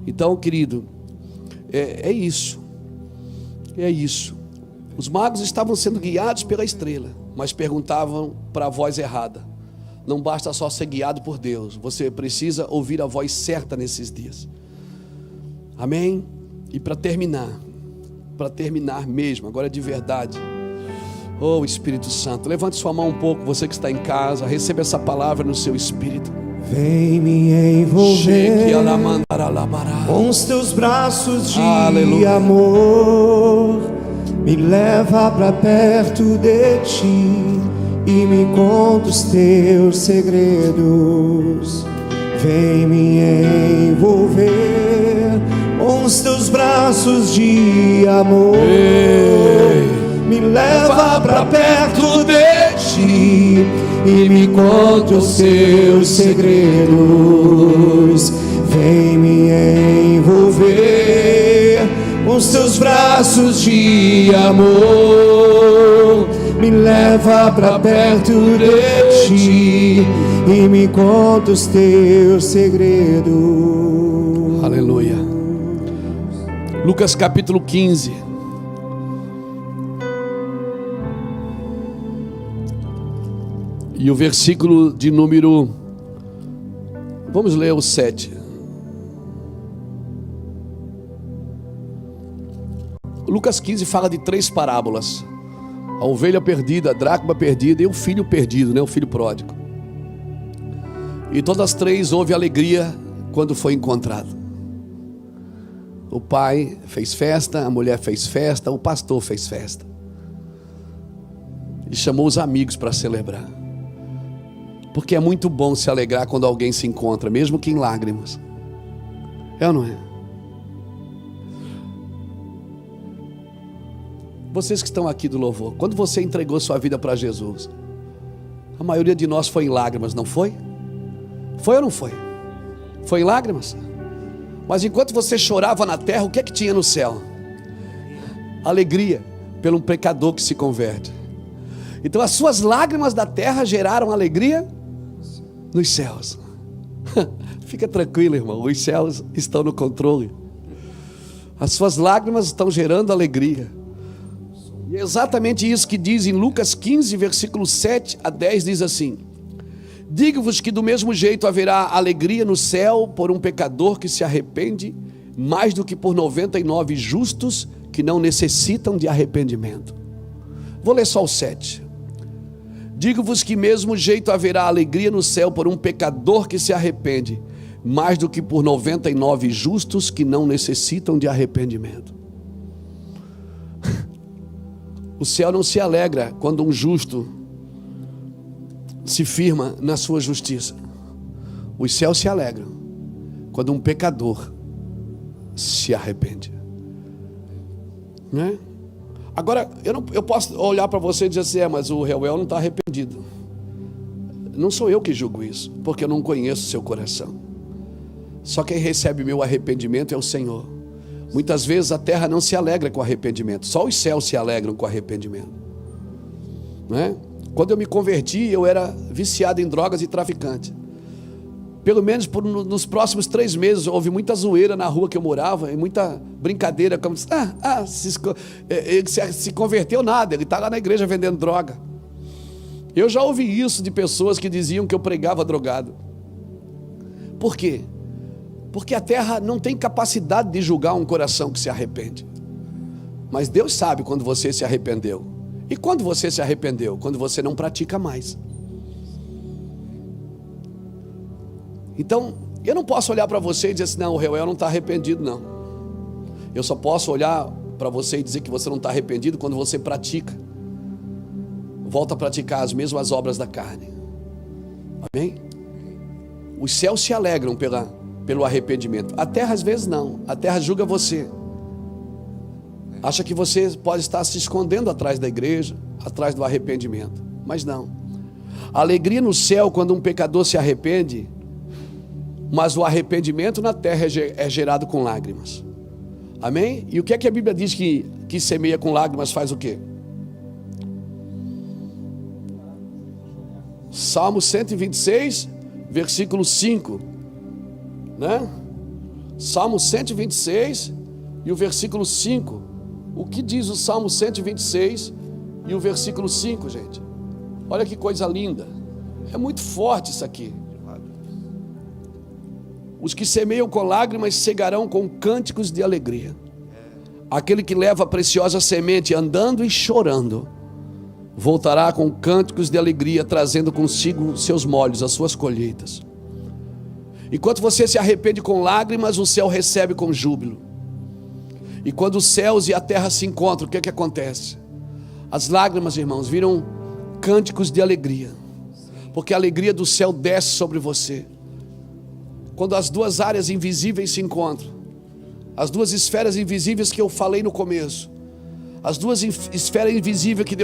Então, querido, é isso. É isso. Os magos estavam sendo guiados pela estrela, mas perguntavam para a voz errada. Não basta só ser guiado por Deus, você precisa ouvir a voz certa nesses dias. Amém? E para terminar mesmo, agora de verdade. Oh, Espírito Santo, levante sua mão um pouco, você que está em casa, receba essa palavra no seu espírito. Vem me envolver com os teus braços de amor. Me leva para perto de ti e me conta os teus segredos. Vem me envolver com os teus braços de amor. Me leva para perto de ti e me conta os teus segredos. Vem me envolver com os teus braços de amor. Me leva para perto de ti e me conta os teus segredos. Aleluia. Lucas capítulo 15. E o versículo de número, vamos ler o 7. Lucas 15 fala de 3 parábolas: a ovelha perdida, a dracma perdida e o filho perdido, o filho pródigo. E todas as 3 houve alegria quando foi encontrado. O pai fez festa, a mulher fez festa, o pastor fez festa. E chamou os amigos para celebrar. Porque é muito bom se alegrar quando alguém se encontra, mesmo que em lágrimas. É ou não é? Vocês que estão aqui do louvor, quando você entregou sua vida para Jesus, a maioria de nós foi em lágrimas, não foi? Foi ou não foi? Foi em lágrimas? Mas enquanto você chorava na terra, o que é que tinha no céu? Alegria pelo pecador que se converte. Então as suas lágrimas da terra geraram alegria nos céus. Fica tranquilo, irmão, os céus estão no controle. As suas lágrimas estão gerando alegria. E é exatamente isso que diz em Lucas 15, versículo 7 a 10, diz assim: digo-vos que do mesmo jeito haverá alegria no céu por um pecador que se arrepende, mais do que por 99 justos que não necessitam de arrependimento. Vou ler só o 7. Digo-vos que mesmo jeito haverá alegria no céu por um pecador que se arrepende, mais do que por 99 justos que não necessitam de arrependimento. O céu não se alegra quando um justo se firma na sua justiça. Os céus se alegram quando um pecador se arrepende, né? Agora, eu posso olhar para você e dizer assim: mas o Reuel não está arrependido. Não sou eu que julgo isso, porque eu não conheço o seu coração. Só quem recebe meu arrependimento é o Senhor. Muitas vezes a terra não se alegra com arrependimento, só os céus se alegram com arrependimento, né? Quando eu me converti, eu era viciado em drogas e traficante. Pelo menos nos próximos 3 meses, houve muita zoeira na rua que eu morava, e muita brincadeira, como se converteu nada, ele está lá na igreja vendendo droga. Eu já ouvi isso de pessoas que diziam que eu pregava drogado. Por quê? Porque a terra não tem capacidade de julgar um coração que se arrepende. Mas Deus sabe quando você se arrependeu. E quando você se arrependeu? Quando você não pratica mais. Então, Eu não posso olhar para você e dizer assim, não, o Reuel não está arrependido, não. Eu só posso olhar para você e dizer que você não está arrependido quando você pratica. Volta a praticar as mesmas obras da carne. Amém? Os céus se alegram pelo arrependimento. A terra às vezes não. A terra julga você. Acha que você pode estar se escondendo atrás da igreja, atrás do arrependimento. Mas não. A alegria no céu quando um pecador se arrepende, mas o arrependimento na terra é gerado com lágrimas. Amém? E o que é que a Bíblia diz que semeia com lágrimas faz o quê? Salmo 126, versículo 5. Né? Salmo 126 e o versículo 5. O que diz o Salmo 126 e o versículo 5, gente? Olha que coisa linda. É muito forte isso aqui. Os que semeiam com lágrimas cegarão com cânticos de alegria. Aquele que leva a preciosa semente andando e chorando, voltará com cânticos de alegria, trazendo consigo seus molhos, as suas colheitas. Enquanto você se arrepende com lágrimas, o céu recebe com júbilo. E quando os céus e a terra se encontram, o que é que acontece? As lágrimas, irmãos, viram cânticos de alegria, porque a alegria do céu desce sobre você. Quando as duas áreas invisíveis se encontram, as duas esferas invisíveis que eu falei no começo, as duas esferas invisíveis que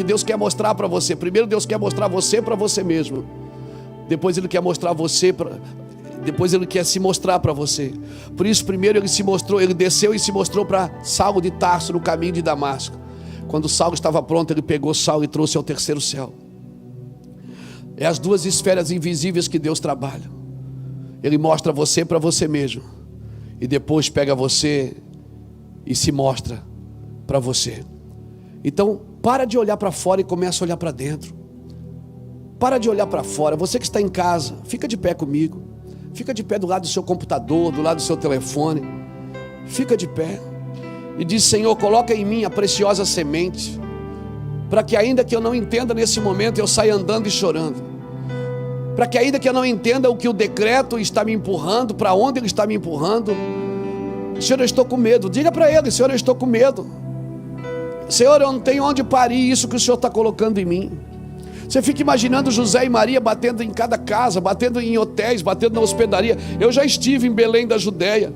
Deus quer mostrar para você. Primeiro Deus quer mostrar você para você mesmo. Depois Ele quer mostrar você depois Ele quer se mostrar para você. Por isso primeiro Ele desceu e se mostrou para Saulo de Tarso no caminho de Damasco. Quando Saulo estava pronto, Ele pegou Saulo e trouxe ao terceiro céu. É as duas esferas invisíveis que Deus trabalha. Ele mostra você para você mesmo, e depois pega você e se mostra para você. Então para de olhar para fora e começa a olhar para dentro. Para de olhar para fora. Você que está em casa, fica de pé comigo. Fica de pé do lado do seu computador, do lado do seu telefone. Fica de pé e diz: Senhor, coloca em mim a preciosa semente, para que ainda que eu não entenda nesse momento, eu saia andando e chorando. Para que ainda que eu não entenda o que o decreto está me empurrando, para onde ele está me empurrando, Senhor, eu estou com medo. Diga para ele: Senhor, eu estou com medo. Senhor, eu não tenho onde parir isso que o Senhor está colocando em mim. Você fica imaginando José e Maria batendo em cada casa, batendo em hotéis, batendo na hospedaria. Eu já estive em Belém da Judéia.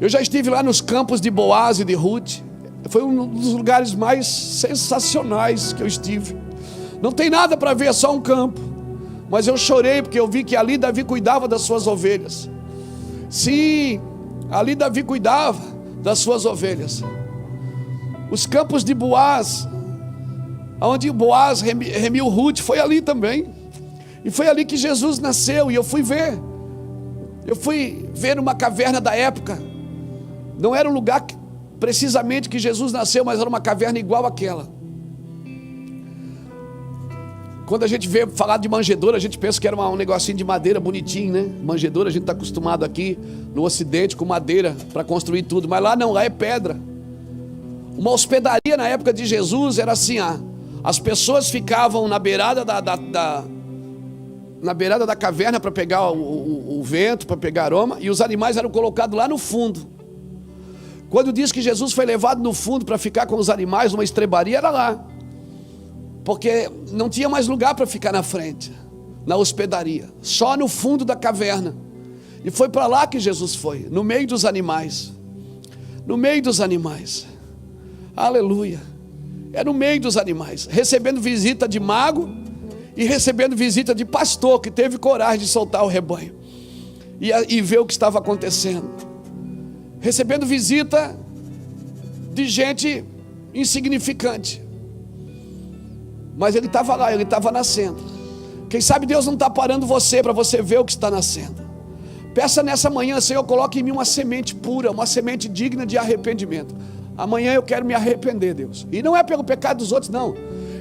Eu já estive lá nos campos de Boaz e de Ruth. Foi um dos lugares mais sensacionais que eu estive. Não tem nada para ver, é só um campo. Mas eu chorei porque eu vi que ali Davi cuidava das suas ovelhas. Sim, ali Davi cuidava das suas ovelhas. Os campos de Boaz, onde Boaz remiu Ruth, foi ali também. E foi ali que Jesus nasceu. E eu fui ver numa caverna da época. Não era um lugar precisamente que Jesus nasceu, mas era uma caverna igual àquela. Quando a gente vê falar de manjedoura, a gente pensa que era um negocinho de madeira bonitinho, né? Manjedoura, a gente está acostumado aqui no Ocidente com madeira para construir tudo. Mas lá não, lá é pedra. Uma hospedaria na época de Jesus era assim, as pessoas ficavam na beirada da caverna para pegar o vento, para pegar aroma, e os animais eram colocados lá no fundo. Quando diz que Jesus foi levado no fundo para ficar com os animais, numa estrebaria, era lá. Porque não tinha mais lugar para ficar na frente, na hospedaria, só no fundo da caverna. E foi para lá que Jesus foi, no meio dos animais. No meio dos animais. Aleluia. É no meio dos animais, recebendo visita de mago e recebendo visita de pastor que teve coragem de soltar o rebanho e ver o que estava acontecendo. Recebendo visita de gente insignificante. Mas ele estava lá, ele estava nascendo. Quem sabe Deus não está parando você para você ver o que está nascendo. Peça nessa manhã: Senhor, coloque em mim uma semente pura, uma semente digna de arrependimento. Amanhã eu quero me arrepender, Deus. E não é pelo pecado dos outros, não.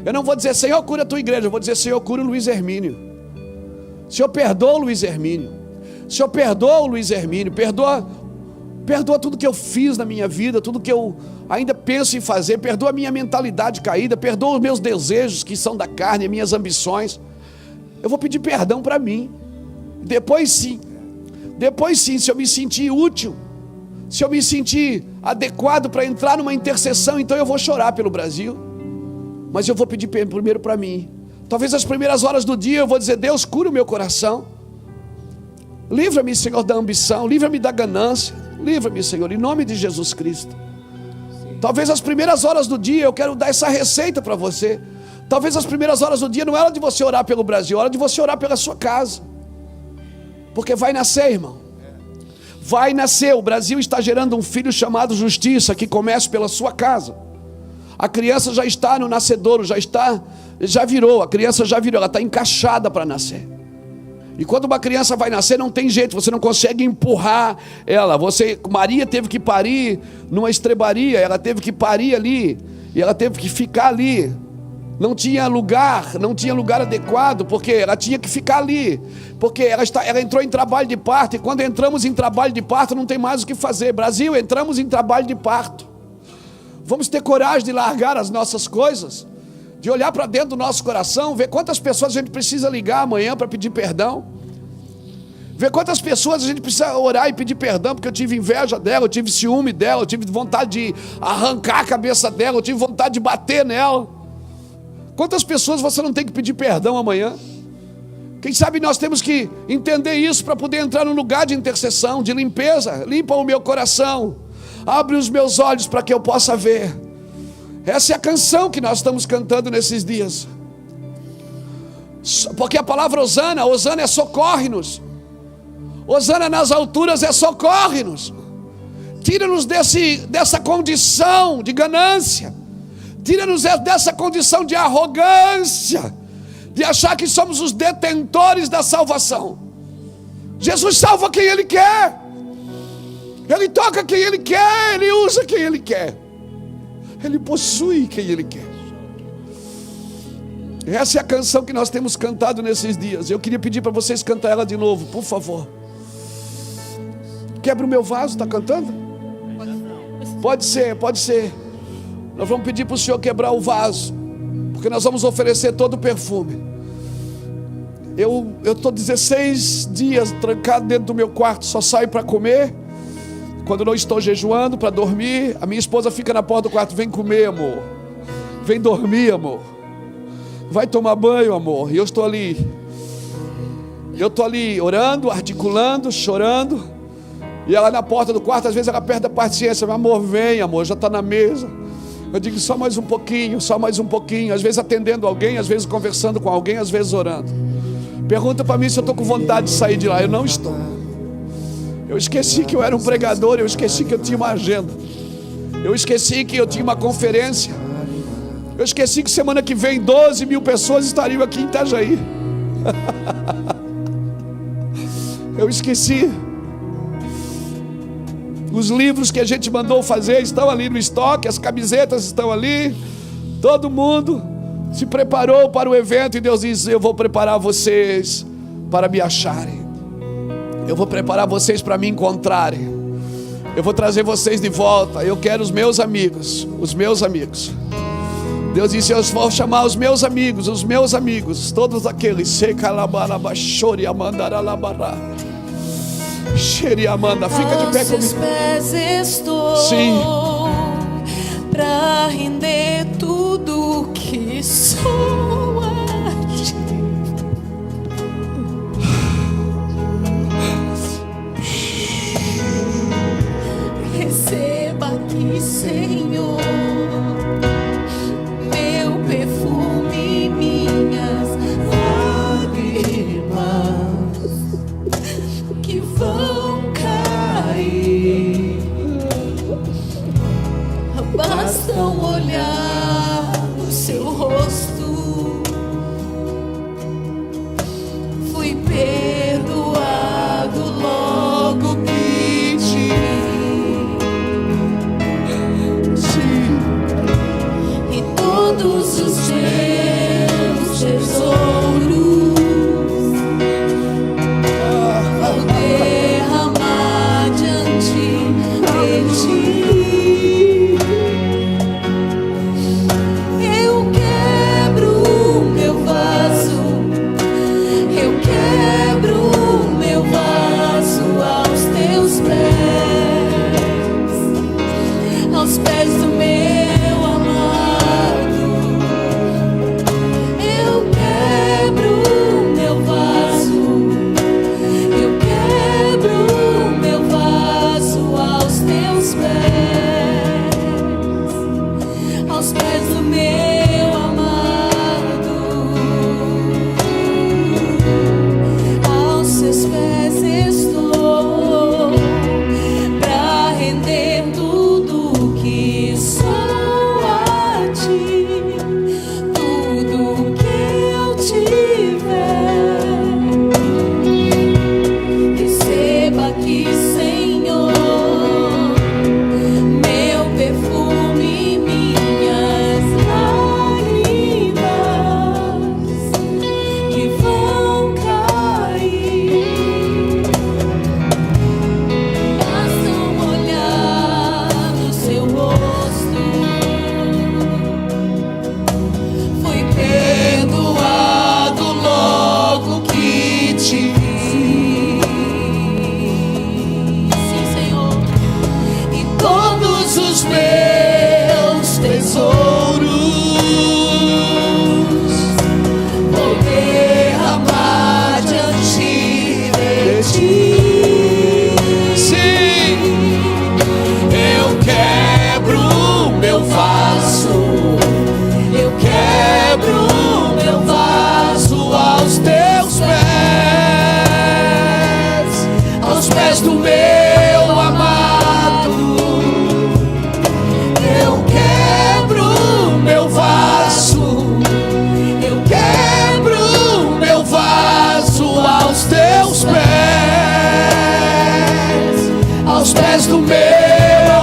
Eu não vou dizer: Senhor, cura a tua igreja. Eu vou dizer: Senhor, cura o Luiz Hermínio. Senhor, perdoa o Luiz Hermínio. Senhor, perdoa o Luiz Hermínio. Perdoa tudo que eu fiz na minha vida, tudo que eu ainda penso em fazer. Perdoa a minha mentalidade caída. Perdoa os meus desejos que são da carne, as minhas ambições. Eu vou pedir perdão para mim. Depois sim, Depois sim, se eu me sentir útil, se eu me sentir adequado para entrar numa intercessão, então eu vou chorar pelo Brasil. Mas eu vou pedir primeiro para mim. Talvez as primeiras horas do dia eu vou dizer: Deus, cura o meu coração. Livra-me, Senhor, da ambição. Livra-me da ganância. Livra-me, Senhor, em nome de Jesus Cristo. Talvez as primeiras horas do dia eu quero dar essa receita para você. Talvez as primeiras horas do dia não é hora de você orar pelo Brasil, é hora de você orar pela sua casa. Porque vai nascer, irmão. Vai nascer. O Brasil está gerando um filho chamado justiça, que começa pela sua casa. A criança já está no nascedouro, já virou, a criança já virou, ela está encaixada para nascer. E quando uma criança vai nascer, não tem jeito, você não consegue empurrar ela. Maria teve que parir numa estrebaria, ela teve que parir ali, e ela teve que ficar ali. Não tinha lugar adequado, porque ela tinha que ficar ali, porque ela entrou em trabalho de parto, e quando entramos em trabalho de parto, não tem mais o que fazer. Brasil, entramos em trabalho de parto. Vamos ter coragem de largar as nossas coisas, de olhar para dentro do nosso coração, ver quantas pessoas a gente precisa ligar amanhã para pedir perdão, ver quantas pessoas a gente precisa orar e pedir perdão, porque eu tive inveja dela, eu tive ciúme dela, eu tive vontade de arrancar a cabeça dela, eu tive vontade de bater nela. Quantas pessoas você não tem que pedir perdão amanhã? Quem sabe nós temos que entender isso para poder entrar num lugar de intercessão, de limpeza. Limpa o meu coração, abre os meus olhos para que eu possa ver. Essa é a canção que nós estamos cantando nesses dias. Porque a palavra Hosana é socorre-nos. Hosana nas alturas é socorre-nos. Tira-nos dessa condição de ganância. Tira-nos dessa condição de arrogância, de achar que somos os detentores da salvação. Jesus salva quem Ele quer. Ele toca quem Ele quer. Ele usa quem Ele quer. Ele possui quem Ele quer. Essa é a canção que nós temos cantado nesses dias. Eu queria pedir para vocês cantar ela de novo, por favor. Quebra o meu vaso, está cantando? Pode ser. Nós vamos pedir para o Senhor quebrar o vaso, porque nós vamos oferecer todo o perfume. Eu estou 16 dias trancado dentro do meu quarto, só saio para comer. Quando não estou jejuando, para dormir, a minha esposa fica na porta do quarto: vem comer, amor. Vem dormir, amor. Vai tomar banho, amor. E eu estou ali orando, articulando, chorando. E ela na porta do quarto, às vezes ela perde a paciência: amor, vem, amor, já está na mesa. Eu digo: só mais um pouquinho, só mais um pouquinho. Às vezes atendendo alguém, às vezes conversando com alguém, às vezes orando. Pergunta para mim se eu estou com vontade de sair de lá. Eu não estou. Eu esqueci que eu era um pregador, eu esqueci que eu tinha uma agenda, eu esqueci que eu tinha uma conferência, eu esqueci que semana que vem 12 mil pessoas estariam aqui em Itajaí. Eu esqueci. Os livros que a gente mandou fazer estão ali no estoque, as camisetas estão ali. Todo mundo se preparou para o evento, e Deus diz: eu vou preparar vocês para me acharem. Eu vou preparar vocês para me encontrarem. Eu vou trazer vocês de volta. Eu quero os meus amigos. Deus disse: eu vou chamar os meus amigos, todos aqueles. Amanda, fica de pé comigo. Pés estou. Sim. Para render tudo que sou a ti. Receba aqui, Senhor, meu perfume, minhas lágrimas que vão cair. Basta um olhar no seu rosto estiver, receba aqui, Senhor, meu perfume e minhas lágrimas que vão cair. Basta olhar no seu rosto, fui perdoado logo que te vi. Sim, Senhor. E todos os meus tesouros vou derramar diante de ti. Sim, eu quebro meu vaso, Eu quebro meu vaso aos teus pés do meu amado. Eu quebro meu vaso, eu quebro meu vaso aos teus pés do meu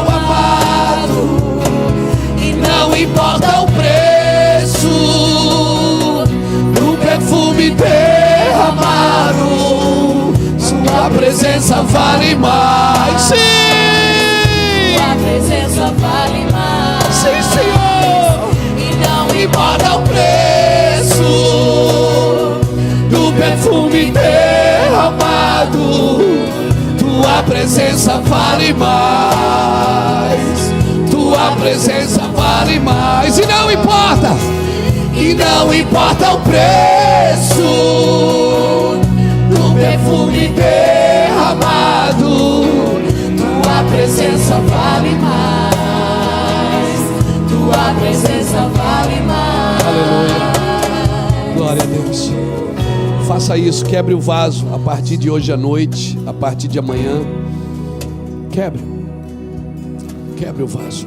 amado. e Não importa o preço do perfume derramado, sua presença vale mais. Sim, tua presença vale mais. sim, Senhor. E não Importa o preço do perfume derramado, tua presença vale mais. Tua presença vale mais. E não importa o preço do perfume derramado, tua presença vale mais. Tua presença vale mais. Aleluia. Glória a Deus. Faça isso, quebre o vaso a partir de hoje à noite, a partir de amanhã. Quebre o vaso.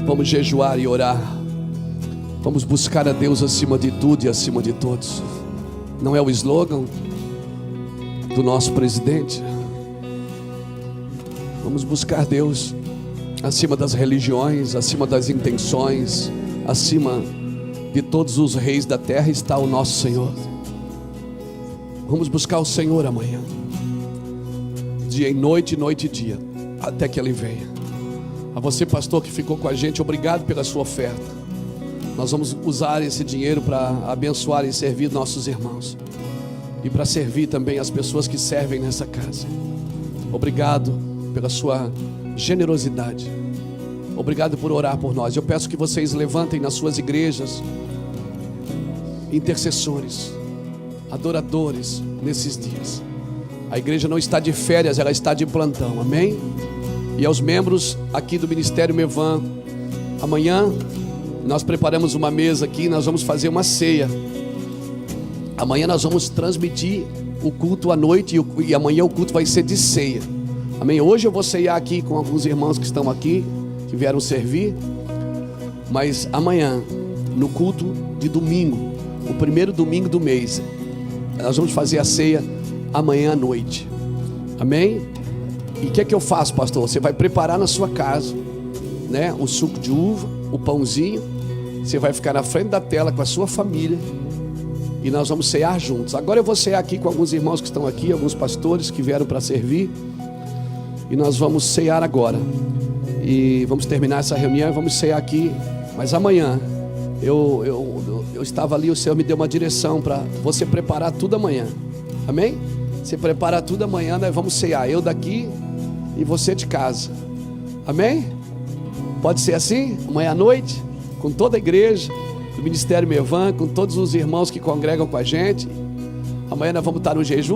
Vamos jejuar e orar. Vamos buscar a Deus acima de tudo e acima de todos. Não é o slogan do nosso presidente? Vamos buscar Deus acima das religiões, acima das intenções, acima de todos os reis da terra está o nosso Senhor. Vamos buscar o Senhor amanhã, dia e noite e dia, até que Ele venha. A você, pastor, que ficou com a gente, obrigado pela sua oferta. Nós vamos usar esse dinheiro para abençoar e servir nossos irmãos, e para servir também as pessoas que servem nessa casa. Obrigado pela sua generosidade. Obrigado por orar por nós. Eu peço que vocês levantem nas suas igrejas intercessores, adoradores nesses dias. A igreja não está de férias, ela está de plantão, amém? E aos membros aqui do Ministério Mevan, amanhã nós preparamos uma mesa aqui, nós vamos fazer uma ceia. Amanhã nós vamos transmitir o culto à noite e amanhã o culto vai ser de ceia, amém? Hoje eu vou ceiar aqui com alguns irmãos que estão aqui, que vieram servir, mas amanhã, no culto de domingo, o primeiro domingo do mês, nós vamos fazer a ceia amanhã à noite, amém? E o que é que eu faço, pastor? Você vai preparar na sua casa, né, o suco de uva, o pãozinho. Você vai ficar na frente da tela com a sua família e nós vamos cear juntos. Agora eu vou cear aqui com alguns irmãos que estão aqui, alguns pastores que vieram para servir, e nós vamos cear agora. E vamos terminar essa reunião e vamos cear aqui. Mas amanhã eu estava ali, o Senhor me deu uma direção para você preparar tudo amanhã, amém? Você prepara tudo amanhã, nós vamos cear, eu daqui e você de casa, amém? Pode ser assim? Amanhã à noite, com toda a igreja do Ministério Mevan, com todos os irmãos que congregam com a gente. Amanhã nós vamos estar no jejum.